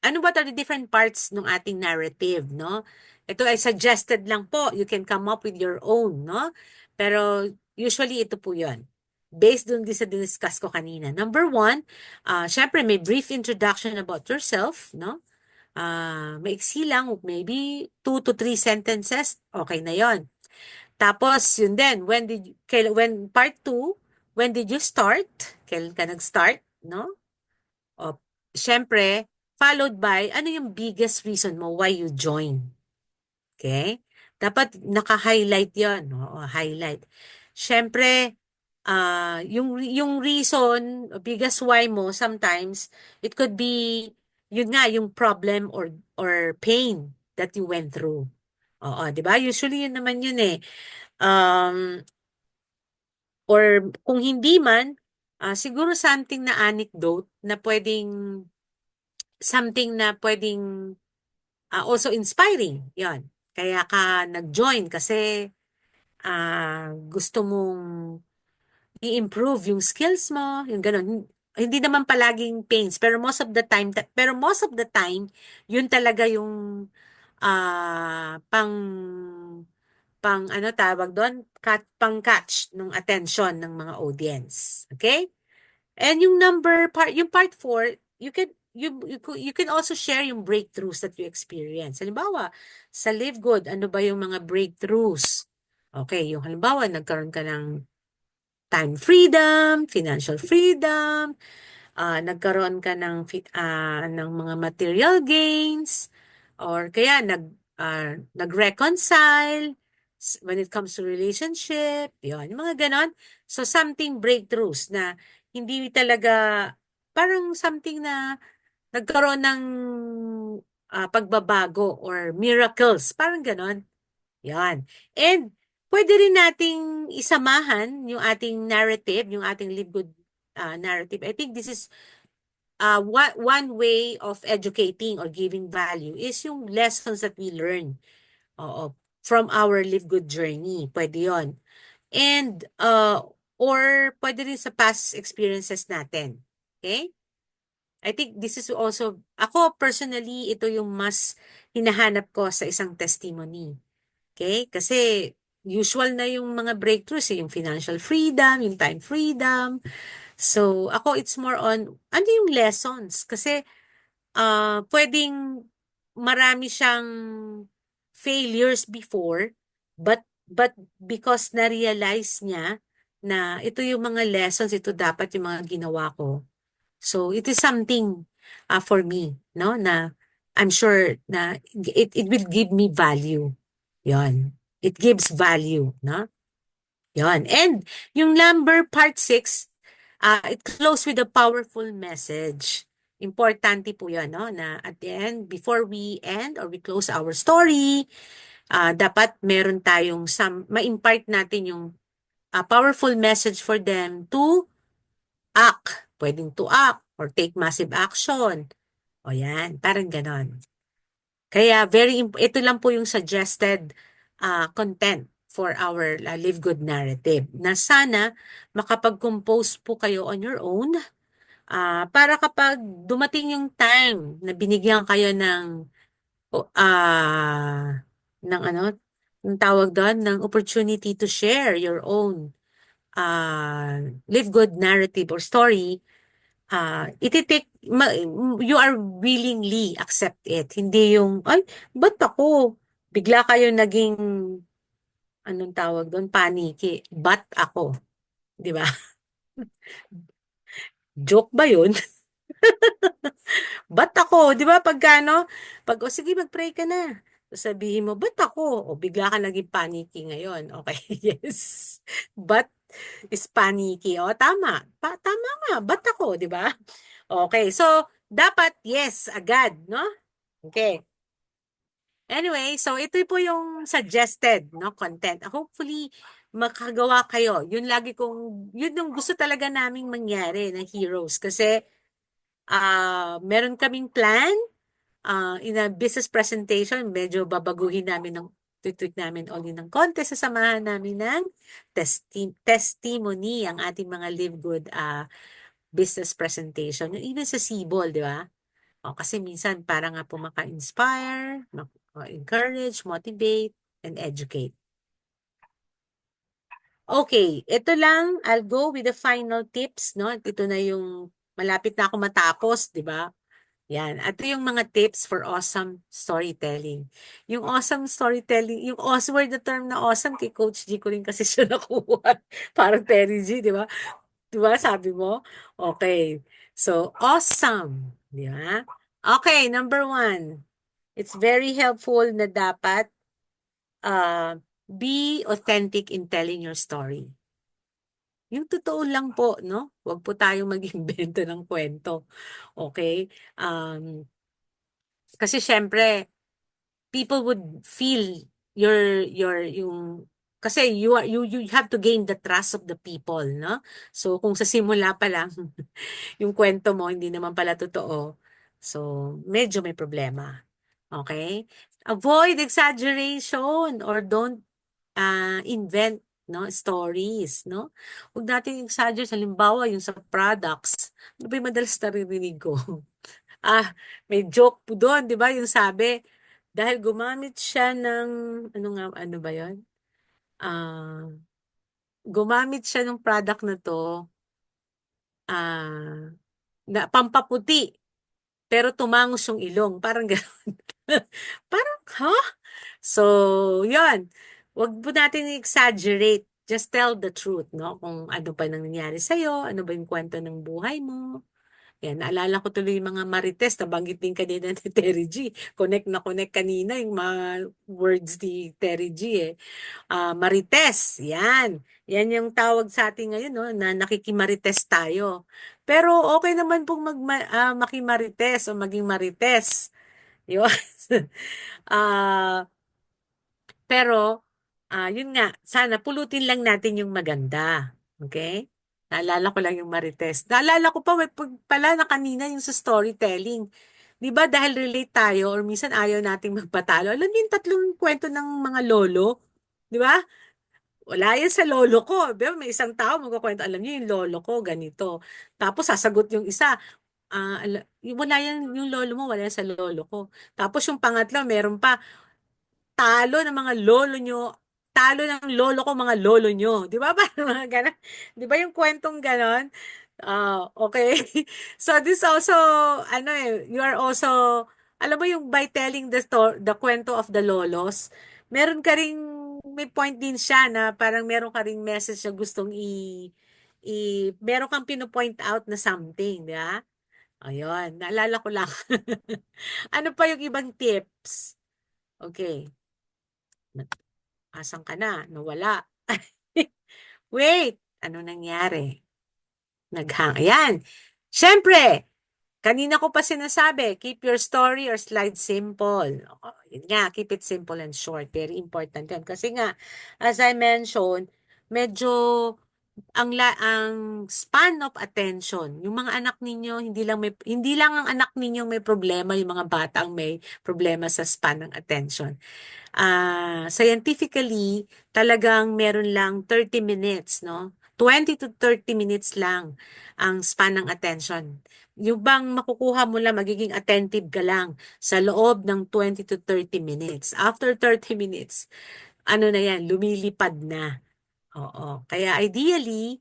ano ba the different parts ng ating narrative, no? Ito ay suggested lang po. You can come up with your own, no? Pero usually ito po 'yon. Based dun din sa diniscuss ko kanina. Number one, syempre may brief introduction about yourself, no? Maiksi lang, maybe 2 to 3 sentences, okay na 'yon. Tapos, yun din, when part two, when did you start? Kailan ka nag-start, no? O, syempre, followed by, ano yung biggest reason mo why you join? Okay? Dapat naka-highlight yon, no? O, highlight. Syempre, yung reason, biggest why mo, sometimes, it could be, yun nga, yung problem or pain that you went through. Oo, di ba? Usually, yun naman yun eh. Um, or kung hindi man, siguro something na anecdote na pwedeng also inspiring. Yon. Kaya ka nag-join kasi gusto mong i-improve yung skills mo, yung ganun. Hindi naman palaging pains, pero most of the time, yun talaga yung pang ano tawag doon, pang catch ng attention ng mga audience. Okay? And yung part 4, you can also share yung breakthroughs that you experience. Halimbawa, sa Live Good, ano ba yung mga breakthroughs? Okay, yung halimbawa, nagkaroon ka ng time freedom, financial freedom, nagkaroon ka ng mga material gains, or kaya nag-reconcile when it comes to relationship, yun, yung mga ganon. So, something breakthroughs na hindi talaga, parang something na nagkaroon ng pagbabago or miracles, parang ganon. Yan. And pwede rin nating isamahan yung ating narrative, yung ating live good narrative. I think this is one way of educating or giving value is yung lessons that we learn, oo, from our live good journey. Pwede yon. And, or pwede rin sa past experiences natin. Okay? I think this is also, ako personally, ito yung mas hinahanap ko sa isang testimony. Okay? Kasi usual na yung mga breakthroughs, yung financial freedom, yung time freedom. So, ako, it's more on, ano yung lessons? Kasi, pwedeng marami siyang failures before, but because na-realize niya na ito yung mga lessons, ito dapat yung mga ginawa ko. So, it is something for me, no? Na I'm sure na it will give me value. Yon. It gives value, no? Yon. And yung number part 6, it close with a powerful message. Importante po yun, no? Na at the end, before we end or we close our story, dapat meron tayong ma-impart natin yung powerful message for them to act. Pwedeng to act or take massive action. O yan, parang ganon. Kaya ito lang po yung suggested content for our Live Good narrative na sana makapag-compose po kayo on your own para kapag dumating yung time na binigyan kayo ng ano, yung tawag doon, ng opportunity to share your own Live Good narrative or story, you are willingly accept it. Hindi yung, ay, ba't ako? Bigla kayo naging, anong tawag doon, paniki. Ba't ako? 'Di ba? Joke ba 'yun? Ba't ako? 'Di ba pagka ano, 'pag, "O sige mag-pray ka na." Sasabihin mo, "Ba't ako?" O bigla ka naging panicky ngayon, okey, yes. Ba't is panicky, o tama, tama nga, ba't ako, 'di ba? Okay, so dapat yes agad, no? Okay. Anyway, so ito po yung suggested, no, content. Hopefully, makagawa kayo. Yun yung gusto talaga naming mangyari ng Heroes. Kasi, meron kaming plan, in a business presentation, medyo babaguhin namin tweak namin only ng konti, sasamahan namin ng testimony ang ating mga Live Good business presentation. Even sa Sibol, di ba? O, kasi minsan para nga po maka-inspire, encourage, motivate, and educate. Okay, ito lang. I'll go with the final tips, no? Ito na yung malapit na ako matapos, di ba? Yan. Ito yung mga tips for awesome storytelling. Yung awesome storytelling, yung awesome word na term na awesome kay Coach G ko rin kasi siya nakuha. Parang Terry G, di ba? Di ba sabi mo? Okay. So, awesome. Di ba? Okay, number one. It's very helpful na dapat be authentic in telling your story. Yung totoo lang po, no? Huwag po tayong mag-invento ng kwento. Okay? Kasi syempre, people would feel yung kasi you have to gain the trust of the people, no? So kung sa simula pa lang yung kwento mo hindi naman pala totoo, so medyo may problema. Okay? Avoid exaggeration or don't invent, no, stories, no? Huwag natin exaggerate. Halimbawa, yung sa products. Ano ba yung madalas naririnig ko? May joke po doon, di ba? Yung sabi, dahil gumamit siya ng, ano ba yun? Ah, gumamit siya ng product na to, ah, na pampaputi, pero tumangos yung ilong. Parang gano'n. Parang, ha? So, yun. Wag po natin i-exaggerate. Just tell the truth, no? Kung ano pa nangyayari sa'yo, ano ba yung kwento ng buhay mo. Yan, naalala ko tuloy yung mga marites, nabanggit din kanina ni Terry G. Connect na connect kanina yung mga words ni Terry G eh. Marites, yan. Yan yung tawag sa atin ngayon, no, na nakikimarites tayo. Pero okay naman pong makimarites o maging marites. Yun. Ah, pero, yun nga, sana pulutin lang natin yung maganda. Okay? Naalala ko lang yung Marites. Naalala ko pa, pala na kanina yung sa storytelling. Di ba dahil relate tayo or minsan ayaw nating magpatalo. Alam niyo yung tatlong kwento ng mga lolo? Di ba? Wala yan sa lolo ko. Di ba? May isang tao magkukwento, alam niyo yung lolo ko, ganito. Tapos sasagot yung isa, wala yan, yung lolo mo, wala yan sa lolo ko. Tapos yung pangatlo, meron pa, talo ng mga lolo nyo, talo ng lolo ko mga lolo nyo. Di ba? Parang mga ganon. Di ba yung kwentong ganon? Okay. So this also, you are also, alam mo yung by telling the kwento of the lolos, meron ka ring, may point din siya na parang meron ka ring message na gustong meron kang pinopoint out na something, di ba? Ayun, naalala ko lang. Ano pa yung ibang tips? Okay. Asan ka na? Nawala. Wait, ano nangyari? Ayan. Siyempre, kanina ko pa sinasabi, keep your story or slide simple. Yun nga, keep it simple and short. Very important yan. Kasi nga, as I mentioned, medyo ang span of attention, yung mga anak ninyo, hindi lang ang anak ninyo may problema, yung mga bata ang may problema sa span ng attention. Scientifically, talagang meron lang 30 minutes, no? 20 to 30 minutes lang ang span ng attention. Yung bang makukuha mo lang, magiging attentive ka lang sa loob ng 20 to 30 minutes. After 30 minutes, ano na yan, lumilipad na. Oo. Kaya ideally,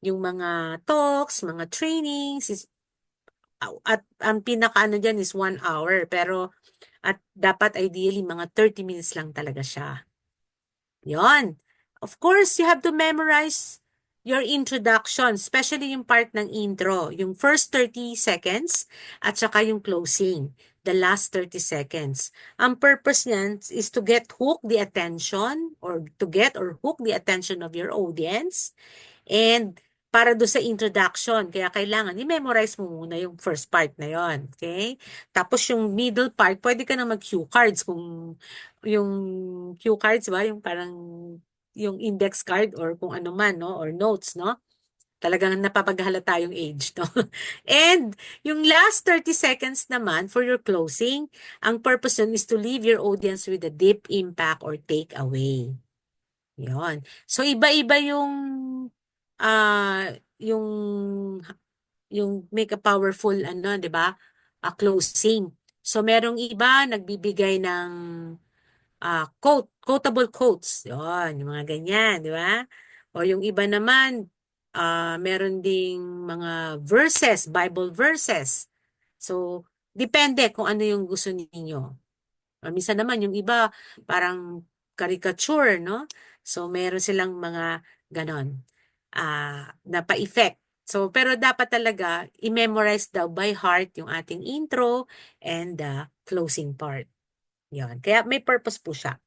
yung mga talks, mga trainings, at ang pinaka dyan is 1 hour. Pero at dapat ideally mga 30 minutes lang talaga siya. Yon. Of course, you have to memorize your introduction, especially yung part ng intro, yung first 30 seconds at saka yung closing, the last 30 seconds. Ang purpose niyan is to get hook the attention or to get or hook the attention of your audience and para do sa introduction. Kaya kailangan i-memorize mo muna yung first part na yon. Okay? Tapos yung middle part, pwede ka na mag-cue cards kung yung cue cards ba, yung parang yung index card or kung ano man, no? Or notes, no? Talagang napapaghalata yung age, no? And yung last 30 seconds naman for your closing, ang purpose nun is to leave your audience with a deep impact or takeaway. Yon. So iba-iba ah yung make a powerful ano, 'di ba? Closing. So merong iba nagbibigay ng quotable quotes. Yon, yung mga ganyan, 'di ba? O yung iba naman meron ding mga verses, Bible verses. So depende kung ano yung gusto ninyo. Minsan naman yung iba parang caricature, no? So meron silang mga ganon na pa-effect. So pero dapat talaga i-memorize daw by heart yung ating intro and the closing part. Yan. Kaya may purpose po siya.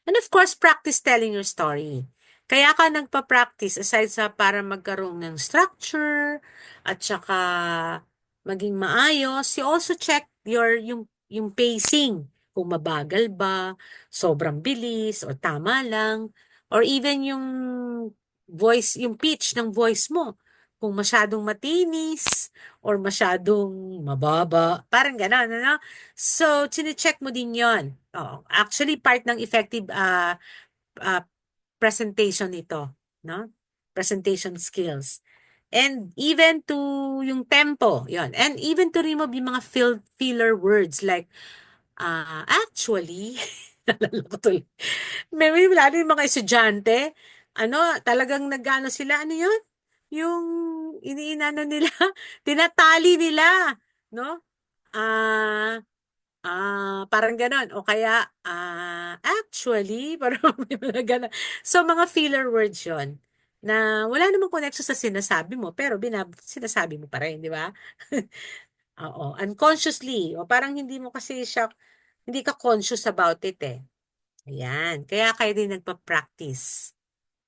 And of course, practice telling your story. Kaya ka nagpa-practice aside sa para magkaroon ng structure at saka maging maayos, you also check yung pacing. Kung mabagal ba, sobrang bilis, o tama lang, or even yung voice, yung pitch ng voice mo. Kung masyadong matinis or masyadong mababa, parang gano'n, ano? So, chine-check mo din yon. Oo. Actually, part ng effective uh, presentation ito, no? Presentation skills. And even to yung tempo, yon. And even to remove yung mga filler words like, actually, naalala ko tuloy. May lalo yung mga estudyante, talagang nag-ano sila, ano yun? Yung iniinano nila, tinatali nila, no? Ah, parang gano'n. O kaya, actually, parang may mga gano'n. So, mga filler words yon na wala namang connection sa sinasabi mo, pero sinasabi mo pa rin, di ba? Oo, unconsciously. O parang hindi ka conscious about it eh. Ayan. Kaya kayo din nagpa-practice.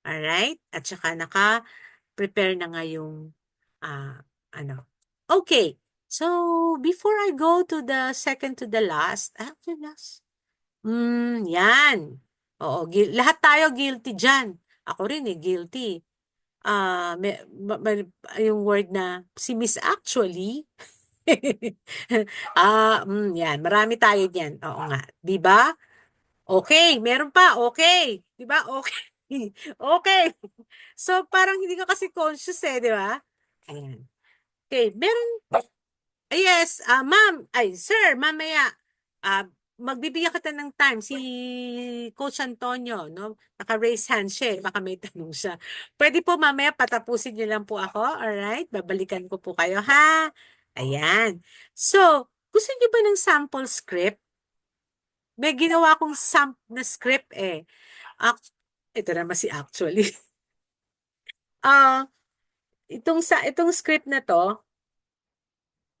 Alright? At saka naka-prepare na nga yung, ah, ano. Okay. So, before I go to the second to the last, the last. Yan. Oo, lahat tayo guilty dyan. Ako rin eh, guilty. Yung word na si Miss Actually. Yan. Marami tayo diyan. Oo nga. 'Di ba? Okay, meron pa. Okay. 'Di ba? Okay. Okay. So parang hindi ka kasi conscious eh, 'di ba? Ayan. Okay, meron. Yes, ma'am, ay sir, mamaya magbibigyan kita ng time si Coach Antonio, no? Naka-raise hand siya, baka may tanong siya. Pwede po mamaya patapusin niyo lang po ako, all right? Babalikan ko po kayo ha. Ayan. So, gusto niyo ba ng sample script? May ginawa akong na script eh. Ito naman si actually. Ah, itong script na to,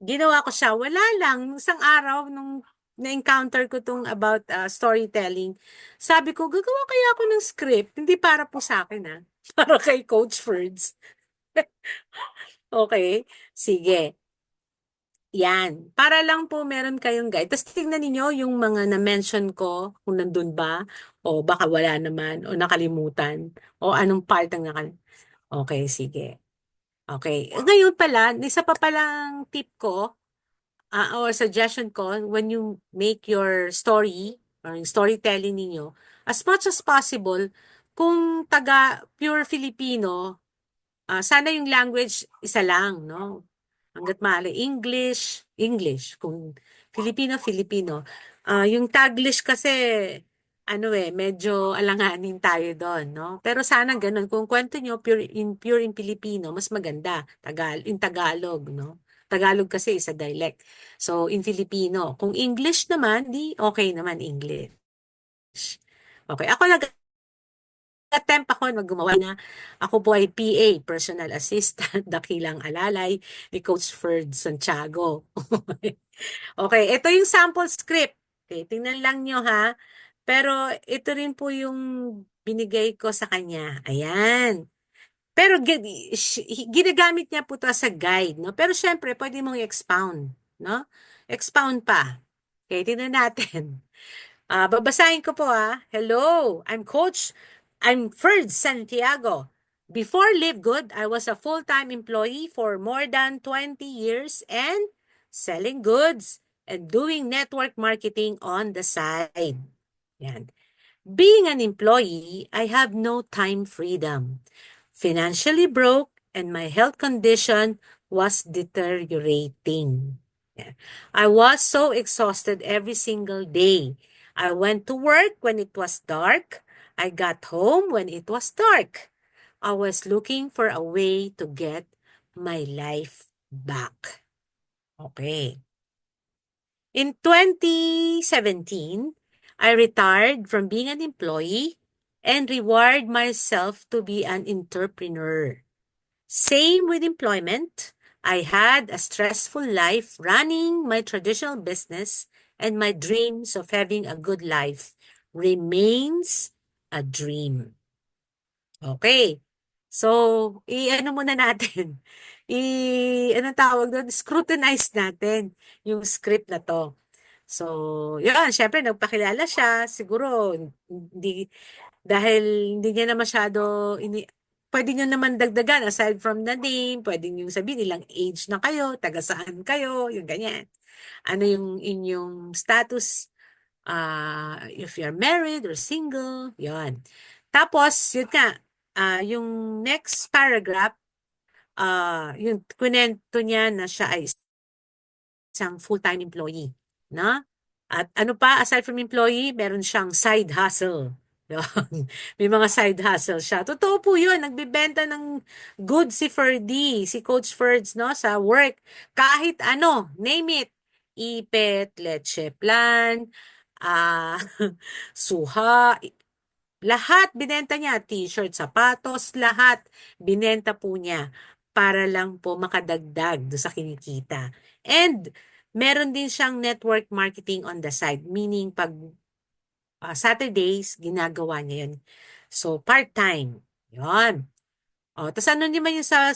ginawa ko siya. Wala lang. Isang araw, nung na-encounter ko tong about storytelling, sabi ko, gagawa kaya ako ng script. Hindi para po sa akin, ah. Para kay Coach Ferds. Okay? Sige. Yan. Para lang po meron kayong guide. Tapos tingnan ninyo yung mga na-mention ko, kung nandun ba, o baka wala naman, o nakalimutan, o anong part ang Okay, sige. Okay. Ngayon pala, isa pa palang tip ko, or suggestion ko, when you make your story or yung storytelling ninyo, as much as possible, kung taga pure Filipino, sana yung language isa lang, no? Hanggat maaari, English, English. Kung Filipino, Filipino. Yung Taglish kasi, medyo alanganin tayo doon, no? Pero sana ganun. Kung kwento nyo pure in Filipino, mas maganda. In Tagalog, no? Tagalog kasi isa dialect. So, in Filipino. Kung English naman, di okay naman English. Okay. Ako nag-attempt ako na gumawa na ako po ay PA, personal assistant, dakilang alalay ni Coach Ferd Santiago. Okay, ito yung sample script. Okay, tingnan lang nyo ha. Pero ito rin po yung binigay ko sa kanya. Ayan. Pero ginagamit niya po ito as a guide, no? Pero syempre, pwede mong i-expound, no? Expound pa. Okay, tingnan natin. Babasahin ko po Hello, I'm Ferd Santiago. Before Live Good, I was a full-time employee for more than 20 years and selling goods and doing network marketing on the side. Yan. Being an employee, I have no time freedom. Financially broke and my health condition was deteriorating. Yeah. I was so exhausted every single day. I went to work when it was dark. I got home when it was dark. I was looking for a way to get my life back. Okay. In 2017, I retired from being an employee and reward myself to be an entrepreneur. Same with employment. I had a stressful life running my traditional business, and my dreams of having a good life remains a dream. Okay. So, i-ano muna natin. Anong tawag doon? Scrutinize natin yung script na to. So, yun, syempre, nagpakilala siya. Siguro, hindi, dahil hindi niya na masyado, pwede nyo naman dagdagan, aside from the name, pwede nyo sabihin ilang age na kayo, taga saan kayo, yung ganyan. Ano yung inyong status, if you're married or single, yun. Tapos, yun nga, yung next paragraph, yung kunento niya na siya ay isang full-time employee, no? At ano pa, aside from employee, meron siyang side hustle. Yun. May mga side hustle siya. Totoo po yun. Nagbibenta ng goods si Ferdy, si Coach Ferds, no? Sa work. Kahit ano, name it. Ipet, leche plan, ah, suha, lahat binenta niya. T-shirt, sapatos, lahat binenta po niya para lang po makadagdag do sa kinikita. And meron din siyang network marketing on the side, meaning pag Saturdays, ginagawa niya yun. So, part-time. Yun. Tapos ano naman yung sa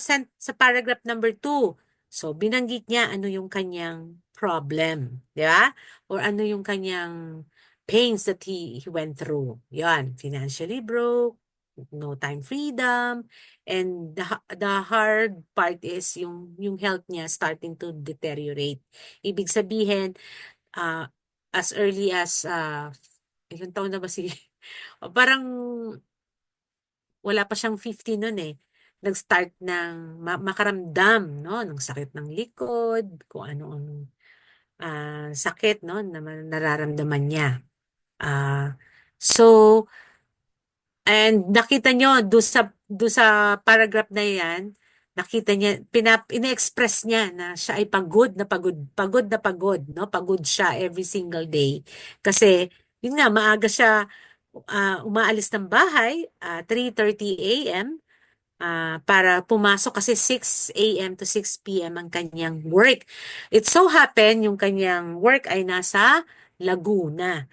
paragraph number 2? So, binanggit niya ano yung kanyang problem. Di ba? Or ano yung kanyang pains that he went through. Yan. Financially broke, no time freedom, and the hard part is yung health niya starting to deteriorate. Ibig sabihin, uh, as early as, ilang taon na ba si, parang wala pa siyang 50 noon eh. Nag-start ng makaramdam, no, ng sakit ng likod, kung ano-ano sakit, no, na nararamdaman niya. So, and nakita nyo, do sa paragraph na yan, nakita niya, ina-express niya na siya ay pagod na pagod, pagod na pagod, no? Pagod siya every single day. Kasi, yun nga, maaga siya umaalis ng bahay, 3:30 a.m., para pumasok kasi 6 a.m. to 6 p.m. ang kanyang work. It so happen, yung kanyang work ay nasa Laguna.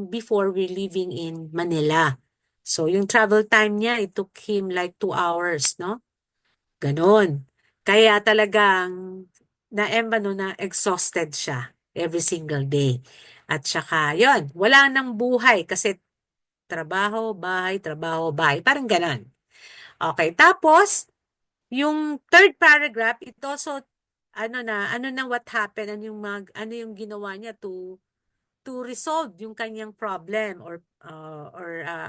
Before we're living in Manila. So, yung travel time niya, it took him like 2 hours, no? Ganon. Kaya talagang na exhausted siya every single day. At saka, yon wala nang buhay kasi trabaho, bahay. Parang ganon. Okay, tapos, yung third paragraph, ito also, ano na what happened, ano yung ginawa niya to resolve yung kanyang problem or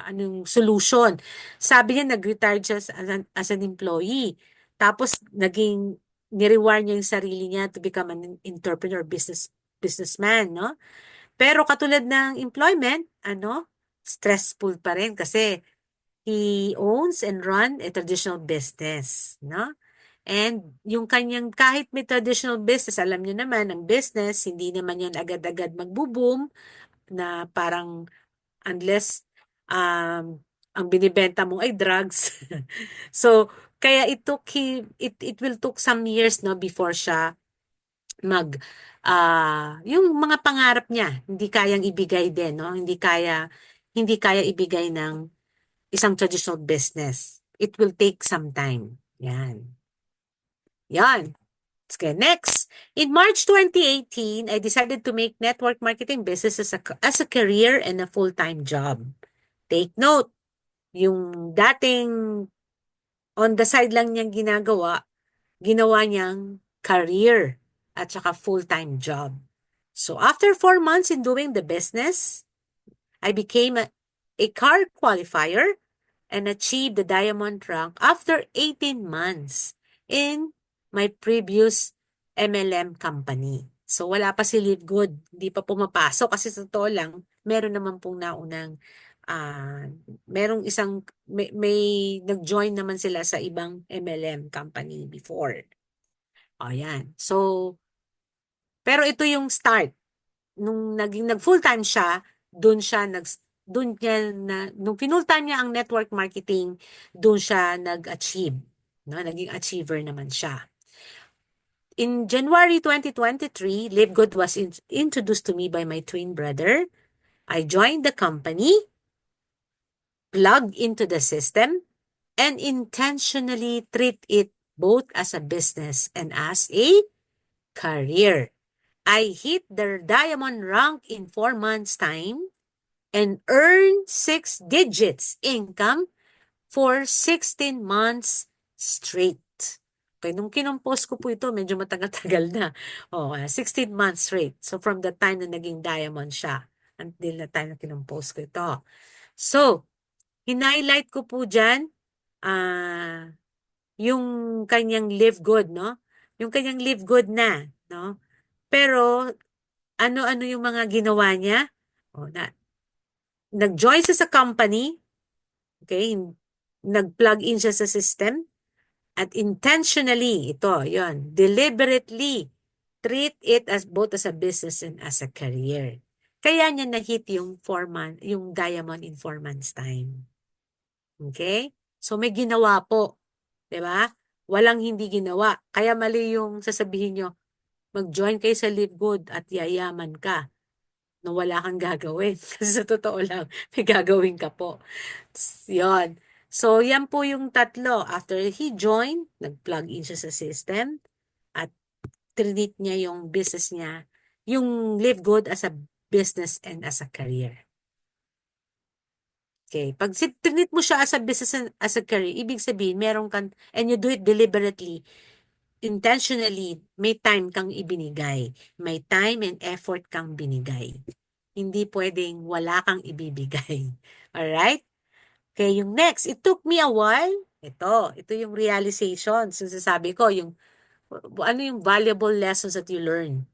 anong solution. Sabi niya, nag-retire siya as an employee. Tapos, nirewire niya yung sarili niya to become an entrepreneur businessman, no? Pero katulad ng employment, stressful pa rin kasi he owns and run a traditional business, no? And yung kanyang, kahit may traditional business, alam niyo naman, ang business, hindi naman yan agad-agad magbo-boom na parang unless ang binibenta mo ay drugs. So, kaya it will took some years no before siya mag yung mga pangarap niya hindi kayang ibigay din no hindi kaya ibigay ng isang traditional business. It will take some time. Yan. Okay, next. In March 2018, I decided to make network marketing business as a career and a full-time job. Take note, yung dating on the side lang niyang ginagawa, ginawa niyang career at saka full-time job. So after 4 months in doing the business, I became a car qualifier and achieved the diamond rank after 18 months in my previous MLM company. So wala pa si Live Good, hindi pa pumapasok kasi sa totoo lang, meron naman pong naunang ah merong may nag-join naman sila sa ibang MLM company before. O yan. So, pero ito yung start. Nung naging nag-full-time siya, doon niya nung pinultan niya ang network marketing, doon siya nag-achieve. No? Naging achiever naman siya. In January 2023, LiveGood was introduced to me by my twin brother. I joined the company, plugged into the system, and intentionally treat it both as a business and as a career. I hit the diamond rank in 4 months' time and earned 6 digits income for 16 months straight. Okay, nung kinompose ko po ito, medyo matagal-tagal na. 16 months straight. So, from the time na naging diamond siya, until the time na kinompose ko ito. So, hinighlight ko po dyan, yung kanyang live good, no? Yung kanyang live good na, no? Pero, ano-ano yung mga ginawa niya? Nag-join siya sa company, okay? Nag-plug in siya sa system, at intentionally, ito, yon, deliberately treat it as both as a business and as a career. Kaya niya na-hit yung yung diamond in 4 months time. Okay? So may ginawa po, 'di ba? Walang hindi ginawa. Kaya mali yung sasabihin nyo, mag-join kayo sa Live Good at yayaman ka na wala kang gagawin. Kasi sa totoo lang, may gagawin ka po. Yon. So, yan po yung tatlo. After he joined, nag-plug in siya sa system at treat niya yung business niya, yung Live Good as a business and as a career. Okay. Pag treat mo siya as a business and as a career, ibig sabihin, meron kang, and you do it deliberately, intentionally, may time kang ibinigay. May time and effort kang binigay. Hindi pwedeng wala kang ibibigay. Alright? Okay, yung next, it took me a while. Ito yung realization. Sasabi ko, ano yung valuable lessons that you learn.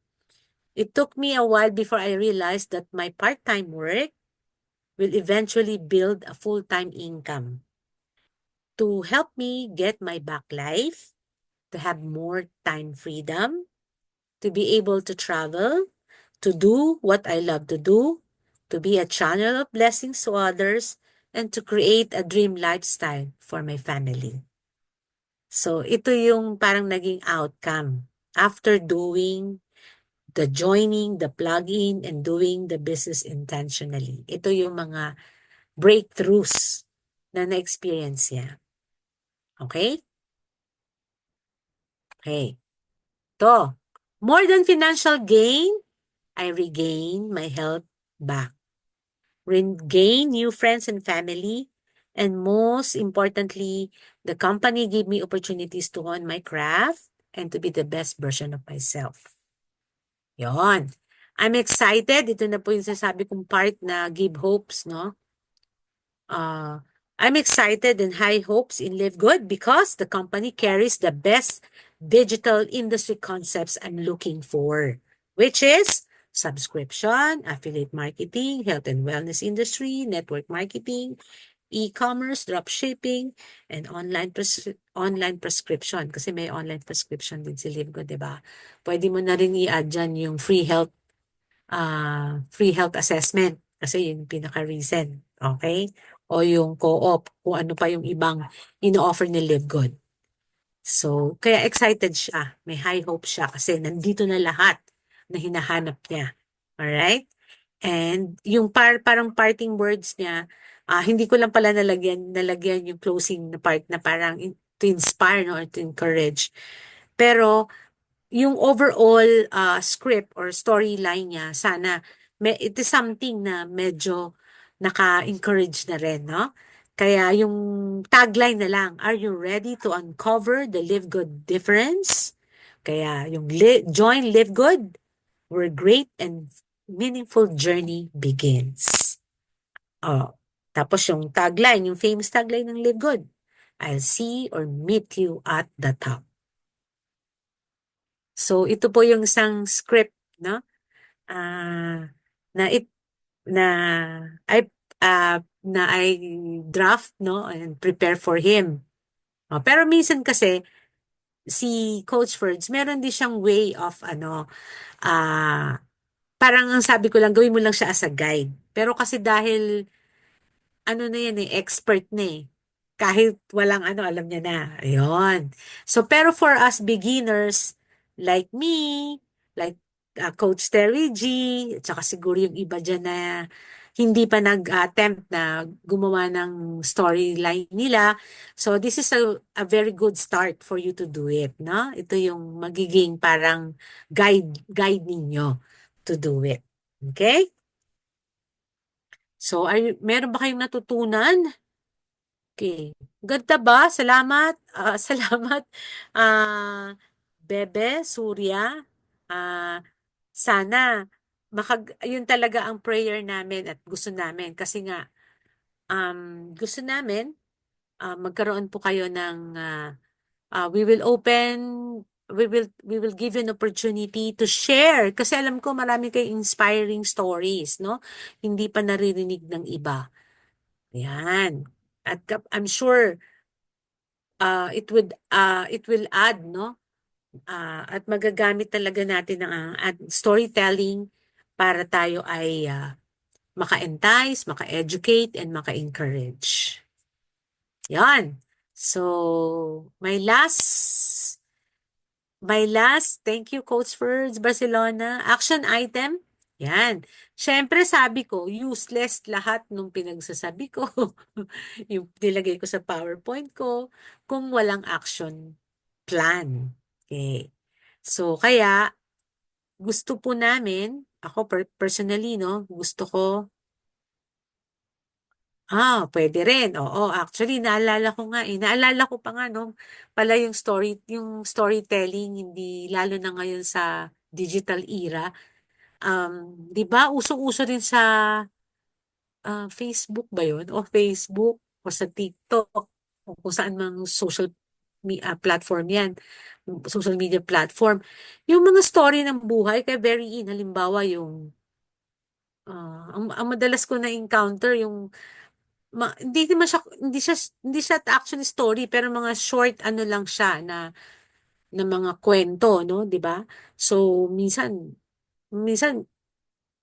It took me a while before I realized that my part-time work will eventually build a full-time income to help me get my back life, to have more time freedom, to be able to travel, to do what I love to do, to be a channel of blessings to others, and to create a dream lifestyle for my family. So, ito yung parang naging outcome after doing the joining, the plug-in, and doing the business intentionally. Ito yung mga breakthroughs na na-experience niya. Okay? Okay. To. More than financial gain, I regain my health back. Regain new friends and family. And most importantly, the company gave me opportunities to hone my craft and to be the best version of myself. Yon. I'm excited. Ito na po yung sasabi kong part na give hopes, no? I'm excited and high hopes in Live Good because the company carries the best digital industry concepts I'm looking for, which is subscription, affiliate marketing, health and wellness industry, network marketing, e-commerce, dropshipping, and online prescription. Kasi may online prescription din si Live Good, di ba? Pwede mo na rin i-add dyan yung free health assessment kasi yun yung pinaka-recent. Okay? o yung co-op, kung ano pa yung ibang ino-offer ni Live Good. So, kaya excited siya. May high hope siya kasi nandito na lahat na hinahanap niya. Alright? And yung parang parting words niya, hindi ko lang pala nalagyan yung closing na part na parang to inspire, no, or to encourage. Pero yung overall script or storyline niya, sana it is something na medyo naka-encourage na rin, no? Kaya yung tagline na lang, are you ready to uncover the Live Good difference? Kaya yung join Live Good, where great and meaningful journey begins. Oh, tapos yung tagline, yung famous tagline ng Live Good, I'll see or meet you at the top. So ito po yung isang script, no? Ah, na it na I draft, no, and prepare for him. Pero minsan kasi si Coach Ferds, meron din siyang way of ah parang ang sabi ko lang gawin mo lang siya as a guide. Pero kasi dahil ano na yan expert na eh. Kahit walang alam niya na. Ayun. So, pero for us beginners, like me, like Coach Terry G, at saka siguro yung iba dyan na hindi pa nag-attempt na gumawa ng storyline nila. So, this is a very good start for you to do it, no? Ito yung magiging parang guide ninyo to do it. Okay? So, meron ba kayong natutunan? Okay. Ganda ba? Salamat. Salamat. Ah, Bebe, Surya. Ah, sana yun talaga ang prayer namin at gusto namin kasi nga gusto namin magkaroon po kayo ng we will open we will give you an opportunity to share kasi alam ko marami kayong inspiring stories, no? Hindi pa naririnig ng iba. Yan. At I'm sure it will add, no, at magagamit talaga natin ang storytelling para tayo ay maka-entice, maka-educate, and maka-encourage. Yan. So my last thank you Coach Ferds Barcelona action item. Yan. Siyempre sabi ko, useless lahat nung pinagsasabi ko. Yung nilagay ko sa PowerPoint ko kung walang action plan. Okay. So, kaya gusto po namin, ako personally, no, gusto ko, pwede rin. Oo, actually, naalala ko nga, naalala ko pa nga, no, pala yung storytelling, hindi, lalo na ngayon sa digital era. Di ba, uso-uso din sa Facebook ba yun? O Facebook, o sa TikTok, o kung saan mang social platform yan, social media platform. Yung mga story ng buhay, kay very in, halimbawa yung, ang madalas ko na-encounter, yung, hindi siya actually story, pero mga short, lang siya, na mga kwento, no, di ba? So, minsan,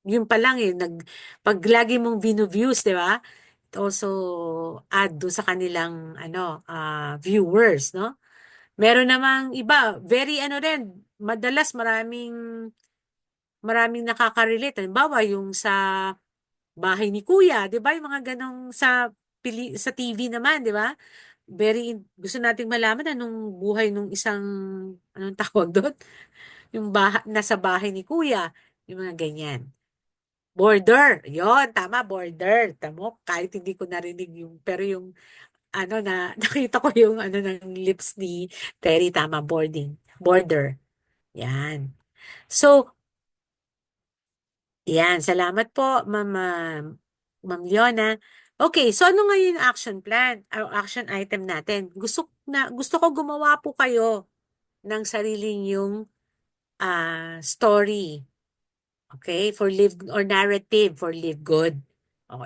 yun pa lang pag lagi mong views, di ba? It also add do sa kanilang viewers, no? Meron namang iba, very rin, madalas maraming nakaka-relate. Halimbawa, yung sa bahay ni Kuya, 'di ba? Yung mga ganong sa TV naman, 'di ba? Gusto nating malaman anong buhay nung isang anong tawag doon? Yung nasa bahay ni Kuya, yung mga ganyan. Border. Yon, tama, border. Tamo, kahit hindi ko narinig pero yung nakita ko yung ng lips ni Terry, tama, border. Yan. So, yan, salamat po, Ma'am Leona. Okay, so ano nga yung action plan, or action item natin? Gusto ko gumawa po kayo ng sariling yung story. Okay? For live or narrative for live good.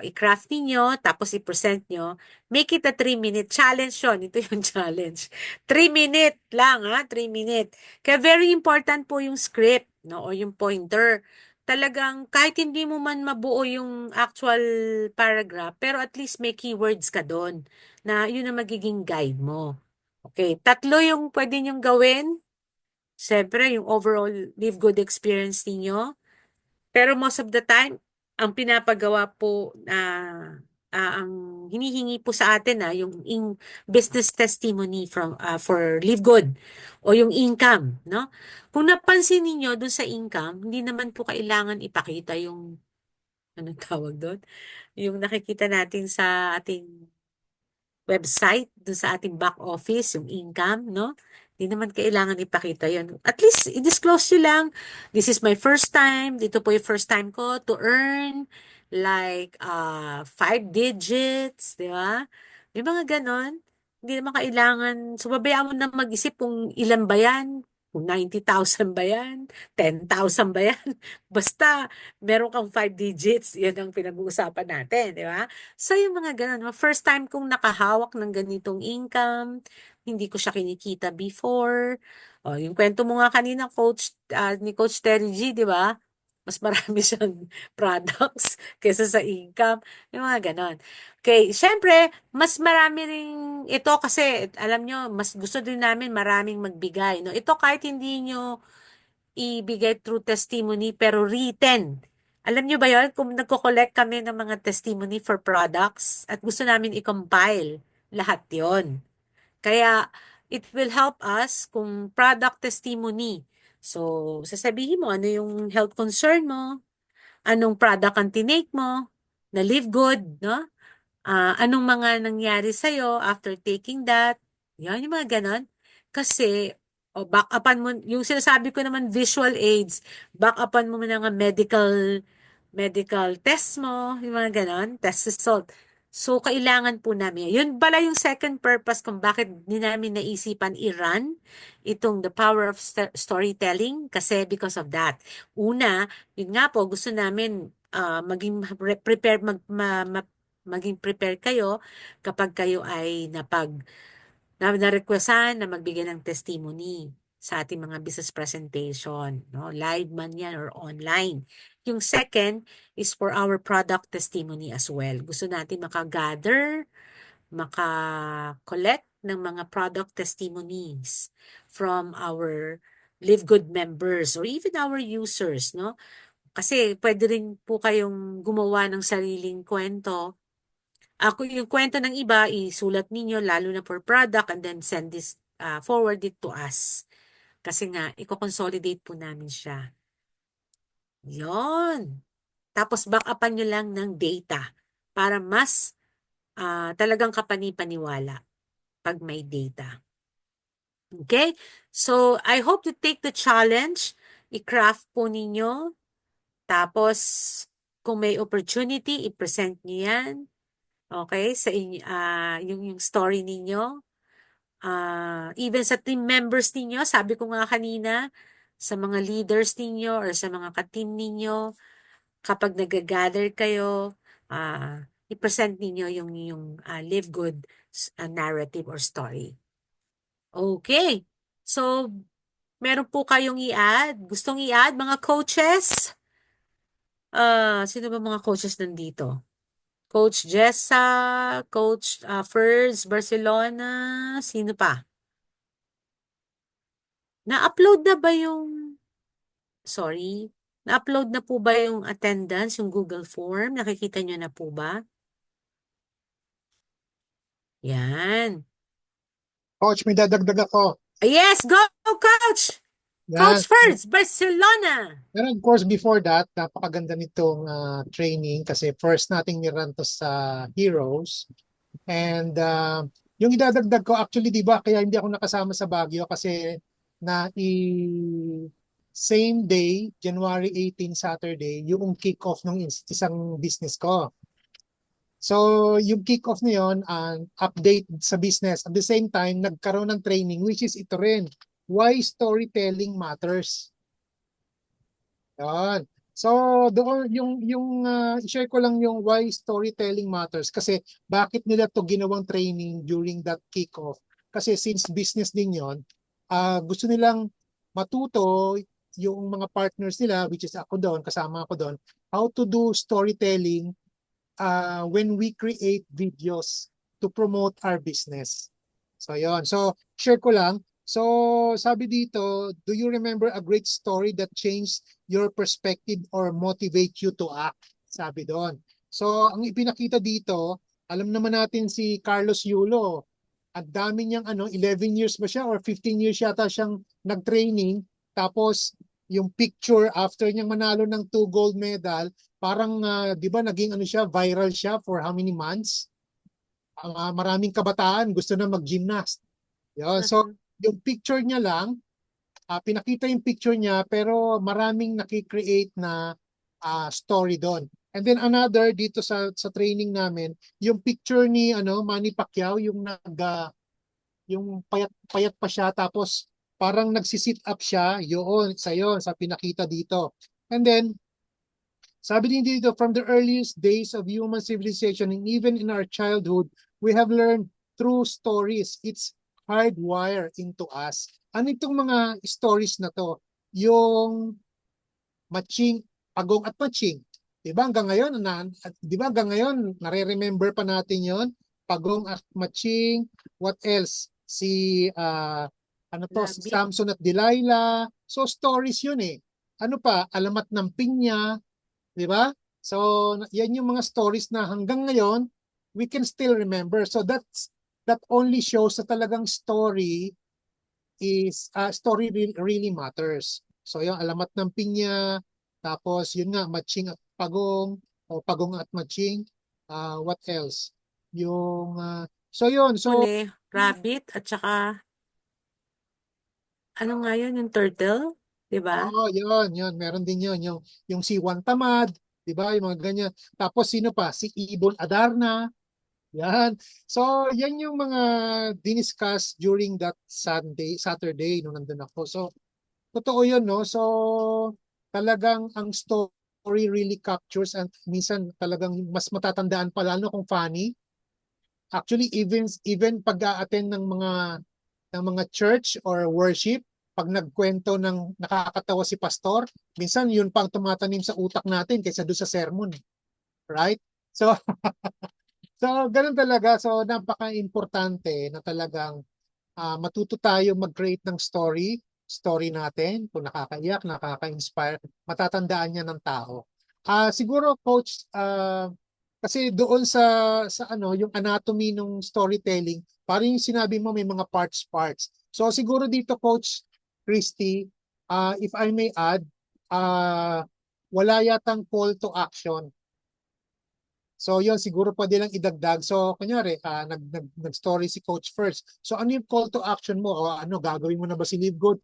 I-craft niyo tapos i-present nyo. Make it a 3-minute challenge yun. Ito yung challenge. 3 minute lang, 3 minute. Kaya very important po yung script, no? O yung pointer. talagang kahit hindi mo man mabuo yung actual paragraph, pero at least may keywords ka doon na yun ang magiging guide mo. Okay, tatlo yung pwede niyong gawin. Siyempre, yung overall live good experience ninyo. Pero most of the time, ang pinapagawa po ang hinihingi po sa atin yung business testimony for Live Good o yung income, no? Kung napansin niyo dun sa income, hindi naman po kailangan ipakita yung anong tawag doon? Yung nakikita natin sa ating website, dun sa ating back office, yung income, no? Hindi naman kailangan ipakita yun. At least, i-disclose nyo lang, this is my first time, dito po yung first time ko to earn like 5 digits, di ba? May mga ganon. Hindi naman kailangan, so babayaan mo na mag-isip kung ilan ba yan, kung 90,000 ba yan, 10,000 ba yan. Basta, meron kang 5 digits, yan ang pinag-uusapan natin, di ba? So, yung mga ganun. First time kong nakahawak ng ganitong income, hindi ko siya kinikita before. O, yung kwento mo nga kanina, ni Coach Terry G, di ba? Mas marami siyang products kaysa sa income. Yung mga ganon. Okay, syempre, mas marami rin ito kasi, alam nyo, mas gusto din namin maraming magbigay. No? Ito kahit hindi nyo ibigay through testimony pero written. Alam nyo ba yon kung nagko-collect kami ng mga testimony for products at gusto namin i-compile lahat yon. Kaya it will help us kung product testimony. So, sasabihin mo ano yung health concern mo, anong product ang tinake mo, na live good, no? Anong mga nangyari sa'yo after taking that. Yan, yung mga ganon. Kasi, back upan mo, yung sinasabi ko naman visual aids, back upan mo na nga medical test mo, yung mga ganon, test result. So, kailangan po namin. Yun pala yung second purpose kung bakit di namin naisipan i-run itong The Power of Storytelling kasi because of that. Una, yun nga po, gusto namin maging prepared maging prepare kayo kapag kayo ay na-requestan na magbigay ng testimony sa ating mga business presentation, no? Live man yan or online. Yung second is for our product testimony as well. Gusto natin maka-gather, maka-collect ng mga product testimonies from our Live Good members or even our users, no? Kasi pwede rin po kayong gumawa ng sariling kwento. Ako yung kwento ng iba, isulat ninyo lalo na for product and then send this, forward it to us. Kasi nga, i-consolidate po namin siya. Yon. Tapos back upan nyo lang ng data para mas talagang kapani-paniwala pag may data. Okay? So, I hope to take the challenge. I-craft po ninyo. Tapos, kung may opportunity, i-present nyo yan. Okay? Sa inyo, yung story ninyo. Even sa team members ninyo, sabi ko nga kanina, sa mga leaders ninyo or sa mga ka-team ninyo, kapag nag-gather kayo, i-present ninyo yung live good narrative or story. Okay. So, meron po kayong i-add? Gustong i-add, mga coaches? Sino ba mga coaches nandito? Coach Jessa, Coach Ferds Barcelona, sino pa? Na-upload na ba sorry, na-upload na po ba yung attendance, yung Google Form? Nakikita nyo na po ba? Yan. Coach, may dadagdag ako. Yes, go, Coach! Yan. Coach Ferds Barcelona! Pero of course, before that, napakaganda nitong training kasi first nating niran to sa Heroes. And yung idadagdag ko, actually, di ba, kaya hindi ako nakasama sa Baguio kasi same day, January 18, Saturday, yung kick-off ng isang business ko. So, yung kick-off na yun, update sa business. At the same time, nagkaroon ng training, which is ito rin, why storytelling matters. Yan. So, doon i-share ko lang yung why storytelling matters kasi bakit nila to ginawang training during that kick-off. Kasi since business din yon, gusto nilang matuto yung mga partners nila, which is ako doon, kasama ako doon, how to do storytelling when we create videos to promote our business. So yon. So share ko lang. So sabi dito, do you remember a great story that changed your perspective or motivate you to act? Sabi doon. So ang ipinakita dito, alam naman natin si Carlos Yulo. Ang dami niyang 11 years ba siya or 15 years yata siyang nag-training. Tapos yung picture after niyang manalo ng 2 gold medal, parang 'di ba naging siya, viral siya for how many months? Maraming kabataan gusto na mag-gymnast. Yun. So, yung picture niya lang, pinakita yung picture niya pero maraming nakikreate na story doon. And then another dito sa training namin, yung picture ni Manny Pacquiao, yung yung payat pa siya tapos parang nagsi-sit up siya, yun sa pinakita dito. And then sabi din dito, from the earliest days of human civilization and even in our childhood, we have learned through stories. It's hardwired into us. Ano itong mga stories na to? Yung matching, pagong at matching. 'Di ba hanggang ngayon, 'di ba hanggang ngayon, nare-remember pa natin 'yon? Pagong at matching, what else? Si si Rabbit. Samson at Delilah. So stories 'yun eh. Ano pa? Alamat ng Pinya, 'di ba? So yan yung mga stories na hanggang ngayon we can still remember. So that only shows na talagang story really matters. So yung alamat ng Pinya, tapos yun nga matching at pagong o pagong at matching. What else? Yung so yun. So Huli, rabbit, at saka, ano nga yun, yung turtle? Diba? yun, meron din yun yung si Juan Tamad, 'di ba? Yung mga ganyan. Tapos sino pa? Si Ibon Adarna. Yan. So, yan yung mga diniscuss during that Saturday nung nandun ako. So, totoo yun, no? So, talagang ang story really captures and minsan talagang mas matatandaan pa lalo kung funny. Actually, even pag-a-attend ng mga church or worship, pag nagkwento ng nakakatawa si pastor, minsan yun pang tumatanim sa utak natin kaysa doon sa sermon. Right? So, ganun talaga. So, napaka-importante na talagang matuto tayo mag-create ng story natin. Kung nakakaiyak, nakaka-inspire, matatandaan niya ng tao. Siguro, Coach, kasi doon sa yung anatomy ng storytelling, parang yung sinabi mo may mga parts. So, siguro dito, Coach Christy, if I may add, wala yatang call to action. So yun, siguro pwede lang idagdag. So kunyari, nag-story si Coach first. So ano yung call to action mo? O gagawin mo na ba si Live Good?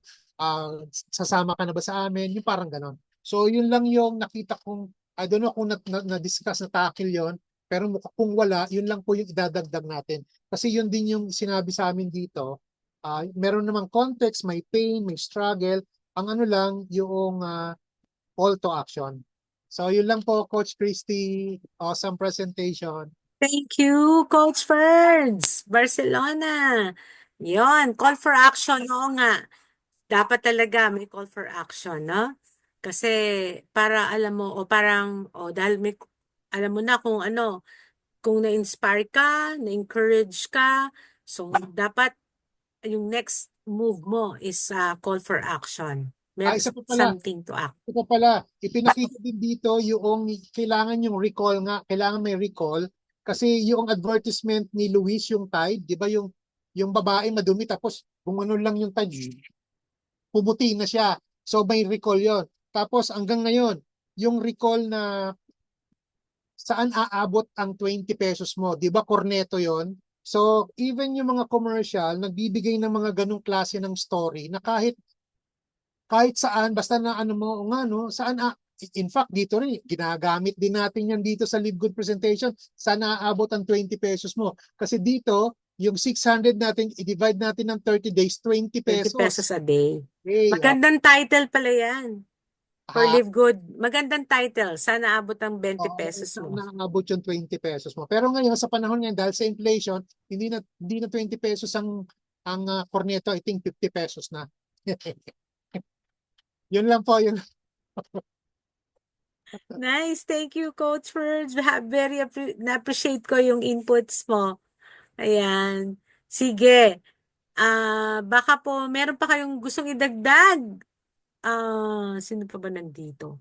Sasama ka na ba sa amin? Yung parang ganon. So yun lang yung nakita kong, I don't know kung na-discuss na tackle yon, pero kung wala, yun lang po yung idadagdag natin. Kasi yun din yung sinabi sa amin dito. Meron namang context, may pain, may struggle. Ang ano lang, yung call to action. So yun lang po, Coach Christy. Awesome presentation. Thank you, Coach Ferds. Barcelona. Yon, call for action. Oo nga. Dapat talaga may call for action, no? Kasi para alam mo, o parang, dahil alam mo na kung kung na-inspire ka, na-encourage ka, so dapat yung next move mo is call for action. Meron Isa pa pala, something to act. ipinakita din dito yung kailangan yung recall nga, kailangan may recall kasi yung advertisement ni Luis yung Tide, 'di ba yung babae madumi tapos kung ano lang yung Tide, pumuti na siya. So may recall 'yon. Tapos hanggang ngayon, yung recall na saan aabot ang 20 pesos mo, 'di ba Corneto 'yon? So even yung mga commercial nagbibigay ng mga ganong klase ng story na kahit saan, basta na mo, nga no, saan, in fact, dito rin, ginagamit din natin yan dito sa Live Good Presentation, saan naaabot ang 20 pesos mo. Kasi dito, yung 600 natin, i-divide natin ng 30 days, 20 20 pesos pesos. a day. Okay, Magandang title pala yan. For ah, Live Good. Magandang title. Sana abot ang 20 pesos mo. naabot yung 20 pesos mo. Pero ngayon, sa panahon ngayon, dahil sa inflation, hindi na 20 pesos ang corneto, I think 50 pesos na. Yun lang po, yun. Nice. Thank you, Coach Ferds. Very na-appreciate ko yung inputs mo. Ayan. Sige. Baka po meron pa kayong gustong idagdag. Sino pa ba nandito?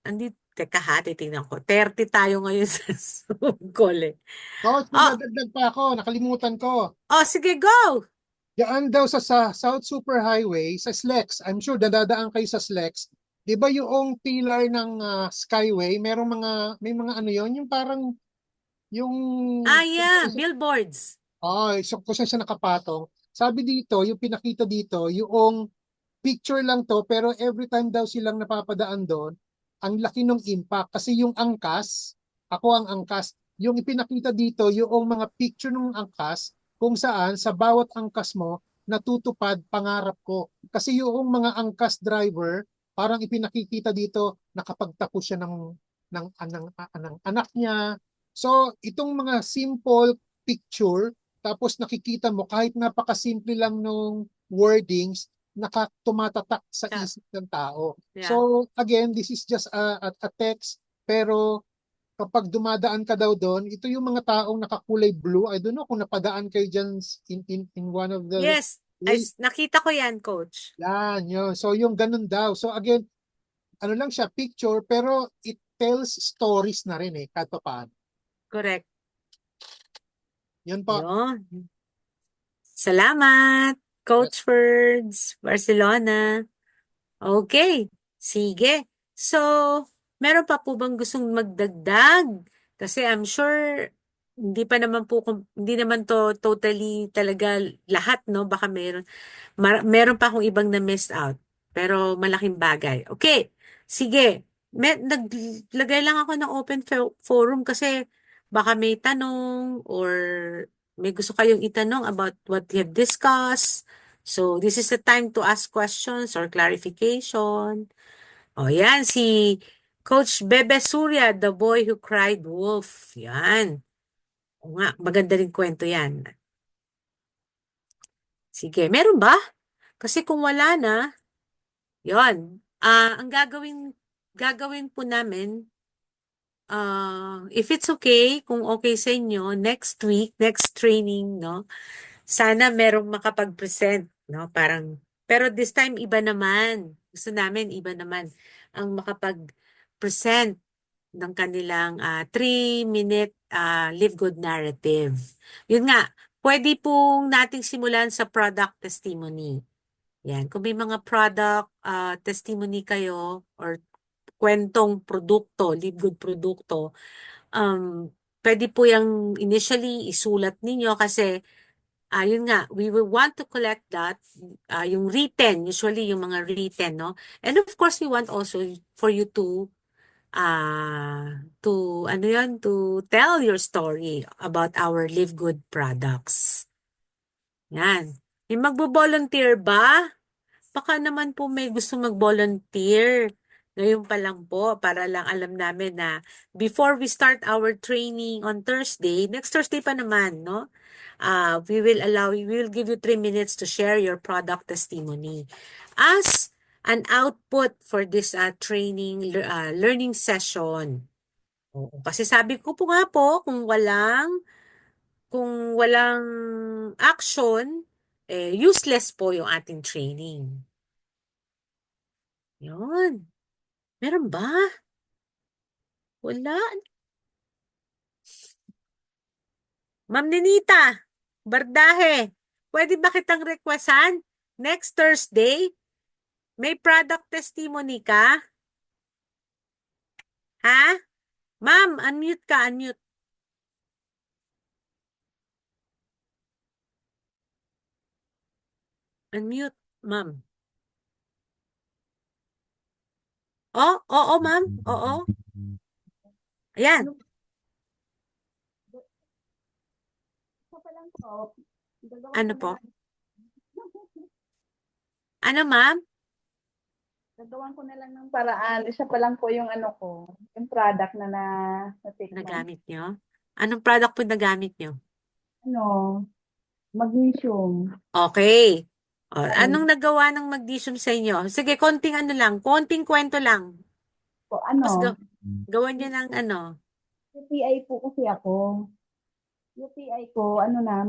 Andito, teka ha, titingnan ko. 30 tayo ngayon sa Zoom call eh. Coach, may Oh, dadagdag pa ako, nakalimutan ko. sige, go! Diyan daw sa South Super Highway, sa SLEX, I'm sure dadadaan kayo sa SLEX. 'Di ba yung pillar ng Skyway, may mga ano yon, yung parang yung Yeah, billboards. so kung saan siya nakapatong. Sabi dito, yung pinakita dito, yung picture lang to pero every time daw silang napapadaan doon, ang laki ng impact kasi yung angkas, ako ang angkas, yung ipinakita dito yung mga picture ng angkas kung saan sa bawat angkas mo natutupad pangarap ko. Kasi yung mga angkas driver, parang ipinakikita dito nakapagtapos siya ng anak niya. So itong mga simple picture tapos nakikita mo kahit napakasimple lang nung wordings tumatatak sa Yeah. isip ng tao. Yeah. So again, this is just a text pero kapag dumadaan ka daw doon, ito yung mga taong nakakulay blue. I don't know kung napadaan kayo dyan in one of the Yes, ways. nakita ko yan, Coach. Yan, yun. So yung ganun daw. So again, ano lang siya, picture, pero it tells stories na rin kahit pa paano. Correct. Yun po. Yun. Salamat, Coach Ferds, Barcelona. Okay, sige. So, meron pa po bang gustong magdagdag? Kasi I'm sure hindi pa naman po, hindi naman to totally talaga lahat, no? Baka meron pa akong ibang na missed out. Pero malaking bagay. Okay, sige. Naglagay lang ako ng open forum kasi baka may tanong or may gusto kayong itanong about what we have discussed. So, this is the time to ask questions or clarification. O, yan, si Coach Bebe Surya, the boy who cried wolf. Yan. O nga, maganda rin kwento yan. Sige, meron ba? Kasi kung wala na, yon. Ang gagawin po namin, if it's okay, kung okay sa inyo, next week, next training, no? Sana merong makapag-present, no? Pero this time, iba naman. Gusto namin, iba naman ang makapag-present ng kanilang 3-minute Live Good narrative. Yun nga, pwede pong nating simulan sa product testimony. Yan, kung may mga product testimony kayo or kwentong produkto, Live Good produkto, pwede po yung initially isulat ninyo kasi yun nga, we will want to collect that, yung written, usually yung mga written, no? And of course, we want also for you ano yun, to tell your story about our Live Good products. Yan. Yung magbo-volunteer ba? Baka naman po may gusto mag-volunteer. Ngayon pa lang po, para lang alam namin na before we start our training on Thursday, next Thursday pa naman, no? We will give you 3 minutes to share your product testimony as an output for this learning session. Oo, kasi sabi ko po nga po, kung walang action, useless po yung ating training. Yun. Meron ba? Wala. Ma'am Ninita, Bardahe, pwede ba kitang requestan? Next Thursday, may product testimony ka? Ha? Ma'am, unmute ka, unmute. Unmute, ma'am. Oh, oo, ma'am. Oo. Ayan. Ano po? Ano, ma'am? Gagawan ko na lang ng paraan. Isa pa lang po yung ano ko, yung product na natikman. Nagamit nyo? Anong product po nagamit nyo? Ano, magnesium. Okay. Anong nagawa ng magnesium sa inyo? Sige, konting ano lang, konting kwento lang. Po, Tapos ano, gawan niyo ng ano. UTI po kasi ako. UTI ko, ano na,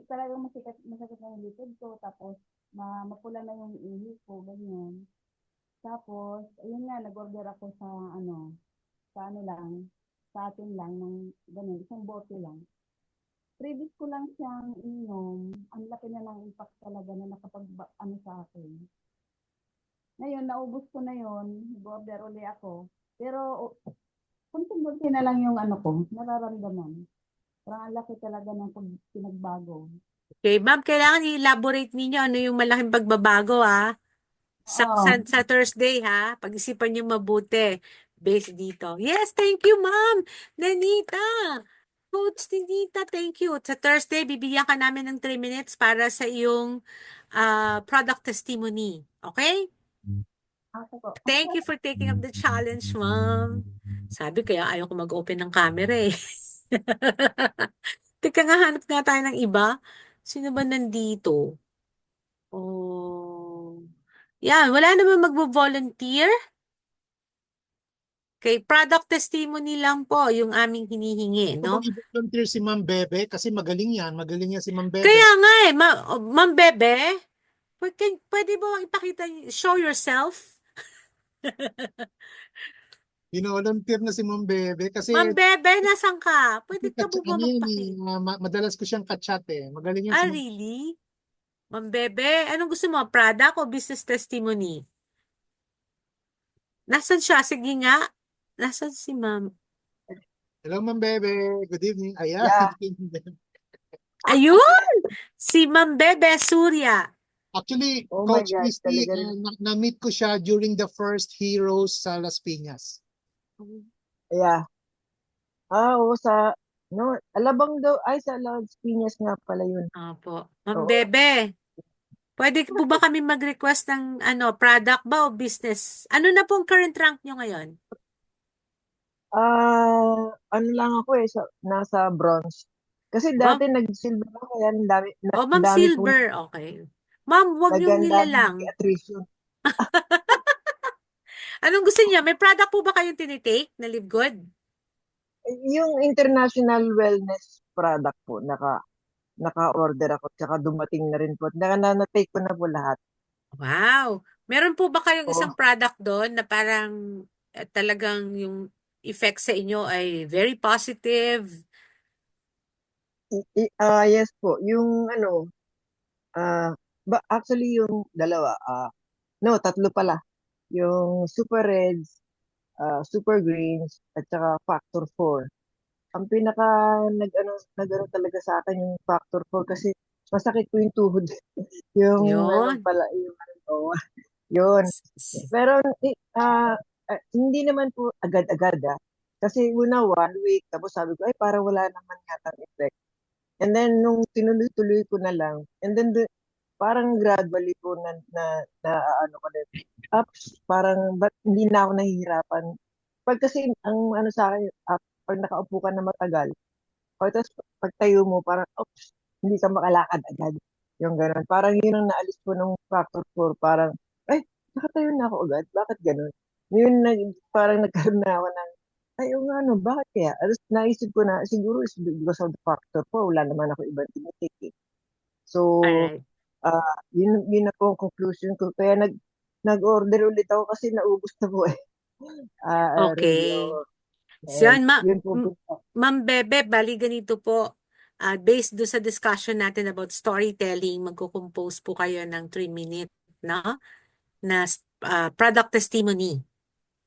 talagang masakit na yung likod ko, tapos mapula na yung ihi ko, ganyan. Tapos, ayun nga, nag-order ako sa, sa ano lang, sa atin lang, ng ganun, isang bote lang. Previous ko lang siyang inom, ang laki na ng impact talaga na ano sa akin. Ngayon, naubos ko na yun, nag-order uli ako. Pero, konti na lang yung ano ko, nararamdaman. Parang ang laki talaga ng pinagbago. Okay, ma'am, kailangan i-elaborate ninyo ano yung malaking pagbabago, Oo. Sa Thursday, ha? Pag-isipan niyo mabuti. Based dito. Yes, thank you, ma'am. Nanita. Coach Nanita, thank you. Sa Thursday, bibigyan ka namin ng 3 minutes para sa iyong product testimony. Okay? Ako po. Thank you for taking up the challenge, ma'am. Sabi kaya ayaw ko mag-open ng camera eh. Teka nga, hanap nga tayo ng iba. Sino ba nandito? Oh. Yan, wala naman magbo-volunteer. Okay, product testimony lang po yung aming hinihingi, Gusto no? bang i-volunteer si Ma'am Bebe? Kasi magaling yan. Magaling yan si Ma'am Bebe. Kaya nga Ma'am Bebe, pwede ba ipakita, show yourself? Volunteer na si Ma'am Bebe Ma'am kasi Bebe, nasan ka? Pwede ka po ba ano yan eh, magpakita? madalas ko siyang kachat eh. Magaling yan si Ma'am. Really? Ma'am Bebe, anong gusto mo? Product o business testimony? Nasaan siya? Sige nga. Nasaan si ma'am? Hello Ma'am Bebe. Good evening. Ayan. Yeah. Ayun! Si Ma'am Bebe Surya. Actually, Oh my Coach God, Christy, talaga rin. na-meet ko siya during the first Heroes sa Las Piñas. Yeah. Oo, no, Alabang daw, ay, sa Las Piñas nga pala yun. Opo. Ma'am Oo. Bebe, pwede po ba kami mag-request ng product ba o business? Ano na pong current rank nyo ngayon? Ano lang ako nasa bronze. Kasi Ma'am, dati nag-silver ako, kaya ang dami, Ma'am ang dami pong Silver. Okay. Ma'am, wag niyong nagandang nilalang. nag-attrition. Anong gusto niya? May product po ba kayong tinitake na Live Good? Yung international wellness product po, naka-order ako, tsaka dumating na rin po. Na-take ko na po lahat. Wow. Meron po ba kayong Oo. isang product doon na parang talagang yung effect sa inyo ay very positive? Yes po, yung ah, actually yung dalawa, no, tatlo pala. Yung Super Reds, Super Greens, at saka Factor 4. Ang pinaka nag-ano talaga sa akin yung Factor 4 kasi masakit ko yung tuhod. Yung Yun. pala, yun. Pero hindi naman po agad-agad Kasi una 1 week, tapos sabi ko, ay para wala naman yata effect. And then nung tinuloy-tuloy ko na lang, and then parang gradually po na ano ko na, ups, parang hindi na ako nahihirapan. Pag kasi ang ano sa akin, pag nakaupo ka na matagal, o tapos pagtayo mo, parang, oops, hindi ka makalakad agad. Yung gano'n. Parang yun ang naalis ko ng factor 4. Parang, ay, nakatayo na ako agad. Bakit gano'n? Yun, parang nagkaroon na ako ng, ay, yung ano, bakit kaya? Tapos naisip ko na, siguro is because of the factor 4. Wala naman ako ibang tinitik. So, Alright. yun na po ang conclusion ko. Kaya nag-order ulit ako kasi naubos na po eh. Already, Okay. So, And yan, yun po po. Ma'am Bebe, bali ganito po. Based do sa discussion natin about storytelling, magko-compose po kayo ng 3-minute, no? Na product testimony.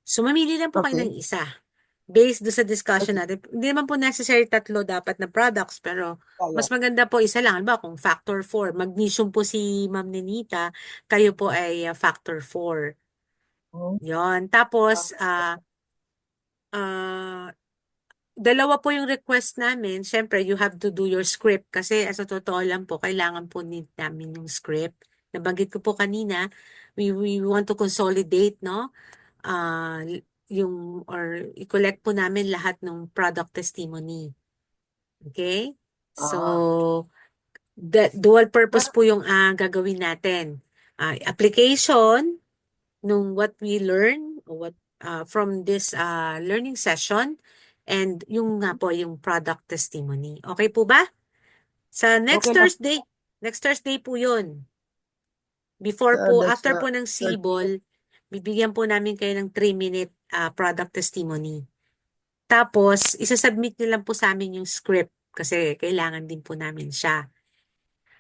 So, mamili lang po kayo Okay. ng isa. Based do sa discussion Okay. natin. Hindi naman po necessary tatlo dapat na products, pero Kaya. mas maganda po isa lang. Halimbawa, kung factor 4, magnesium po si Ma'am Nenita, kayo po ay factor 4. Yon. Tapos, ah, dalawa po yung request namin. Siyempre, you have to do your script kasi sa totoo lang po, kailangan po need namin yung script. Nabanggit ko po kanina, we want to consolidate, no? Ah, or i-collect po namin lahat ng product testimony. Okay? Ah, So, dual purpose Ah, po yung gagawin natin. Application nung what we learn or what from this learning session and yung nga po yung product testimony. Okay po ba? Sa okay lang. next Thursday po yun. Before po, That's after po ng CBOL, bibigyan po namin kayo ng 3-minute product testimony. Tapos, isasubmit nyo lang po sa amin yung script kasi kailangan din po namin siya.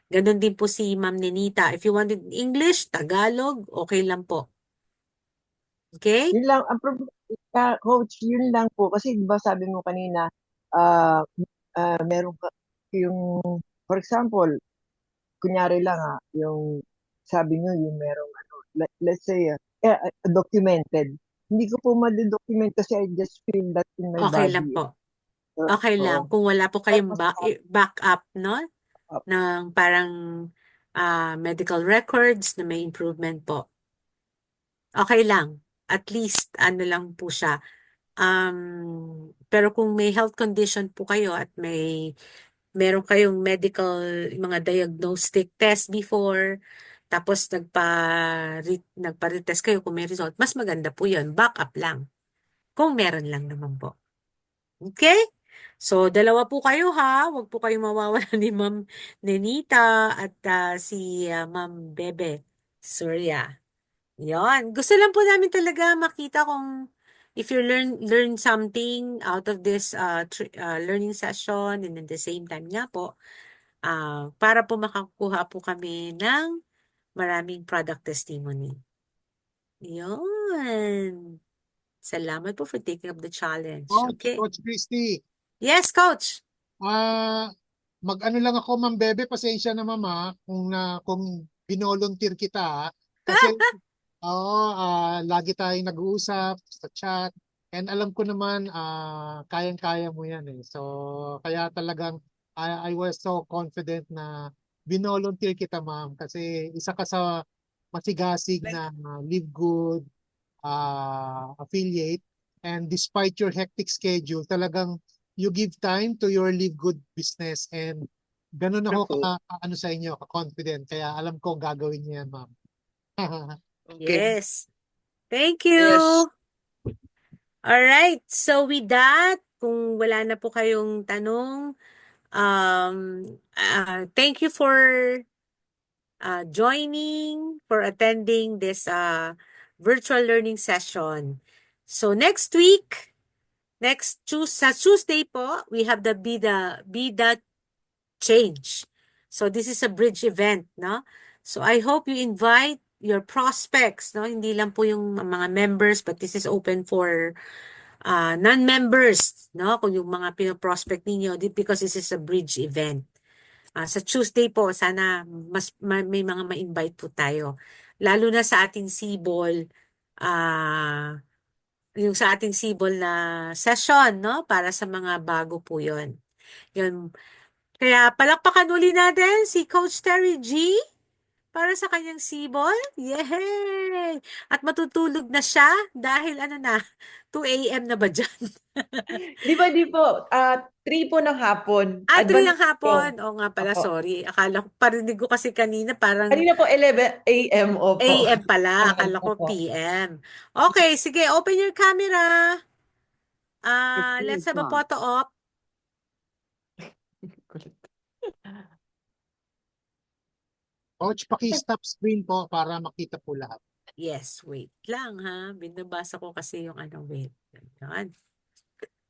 Ganon din po si Ma'am Nenita. If you want it in English, Tagalog, okay lang po. Okay? Yun lang, coach, yun lang po. Kasi di ba sabi mo kanina, ah meron ka, yung, for example, kunyari lang yung sabi nyo, yung merong, let's say, documented. Hindi ko po ma-document kasi I just feel that in my Okay lang body. po. Okay lang. Oo. Kung wala po Kaya kayong mas backup, no? up. Ng parang medical records na may improvement po. Okay lang. At least, ano lang po siya. Pero kung may health condition po kayo at meron kayong medical, mga diagnostic test before, tapos nagpa-retest kayo kung may result, mas maganda po yun. Backup lang. Kung meron lang naman po. Okay? So, dalawa po kayo ha. Huwag po kayong mawawala ni Ma'am Nenita at si Ma'am Bebe Surya. Yon. Gusto lang po namin talaga makita kung if you learn something out of this learning session and at the same time nga po, para po makakuha po kami ng maraming product testimony. Yon. Salamat po for taking up the challenge. Okay. Coach Christy, Yes, Coach. mag-ano lang ako, Ma'am Bebe, pasensya na mama kung binolunteer kita. Kasi lagi tayong nag-uusap sa chat. And alam ko naman, kayang-kaya mo yan eh. So, kaya talagang I was so confident na binolunteer kita, ma'am. Kasi isa ka sa masigasig na Live Good affiliate. And despite your hectic schedule, talagang you give time to your Live Good business. And ganun ako ano sa inyo, ka-confident. Kaya alam ko gagawin niyo yan, ma'am. Okay. Yes. Thank you. Yes. All right. So with that, kung wala na po kayong tanong, thank you for joining, for attending this virtual learning session. So next week, sa Tuesday po, we have the Be the Change. So this is a bridge event, no? So I hope you invite your prospects, no? Hindi lang po yung mga members, but this is open for non-members, no? Kung yung mga pinoprospect ninyo, because this is a bridge event. Sa Tuesday po, sana may mga ma-invite po tayo. Lalo na sa ating CBOL, yung sa ating CBOL na session, no? Para sa mga bago po yon. Yun. Kaya palakpakan uli natin si Coach Terry G para sa kanyang CBOL. Yay! At matutulog na siya dahil 2 a.m. na ba dyan? Di po. 3 po ng hapon. 3 Advance ng hapon. po. Oo nga pala, Opo. sorry. Akala ko, parinig ko kasi kanina parang Kanina po 11 a.m. Opo. AM pala. Akala ko Opo. PM. Okay, sige, open your camera. Let's have a Ma'am. photo op. Coach, paki-stop screen po para makita po lahat. Yes, wait lang ha. Binabasa ko kasi yung wait. Yan.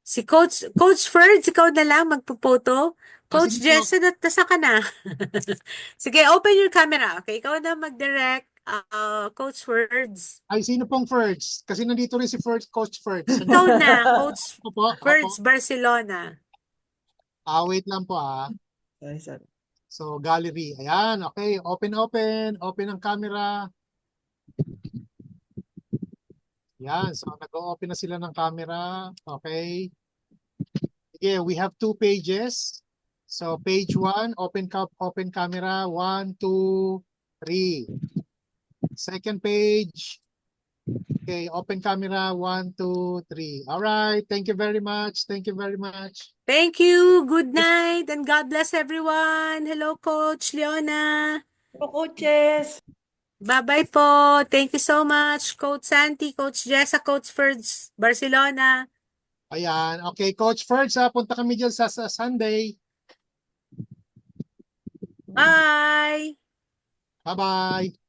Si Coach Ferds, ikaw na lang magpo-photo. Coach Sige po. Jensen, nasa ka na? Sige, open your camera. Okay, ikaw na mag-direct. Coach Ferds. Ay, sino pong Ferds? Kasi nandito rin si Coach Ferds. Ikaw na, Coach Opo, Ferds Barcelona. wait lang po Sorry. So, gallery. Ayan, okay. Open ang camera. Yan, so nag-open na sila ng camera. Okay. Okay, we have 2 pages. So, page 1, open camera. 1, 2, 3. Second page. Okay, open camera. 1, 2, 3. All right. Thank you very much. Thank you very much. Thank you. Good night and God bless everyone. Hello, Coach Leona. Po, coaches. Bye-bye po. Thank you so much, Coach Santi, Coach Jessa, Coach Ferds, Barcelona. Ayan. Okay, Coach Ferds, punta kami dyan sa Sunday. Bye! Bye-bye.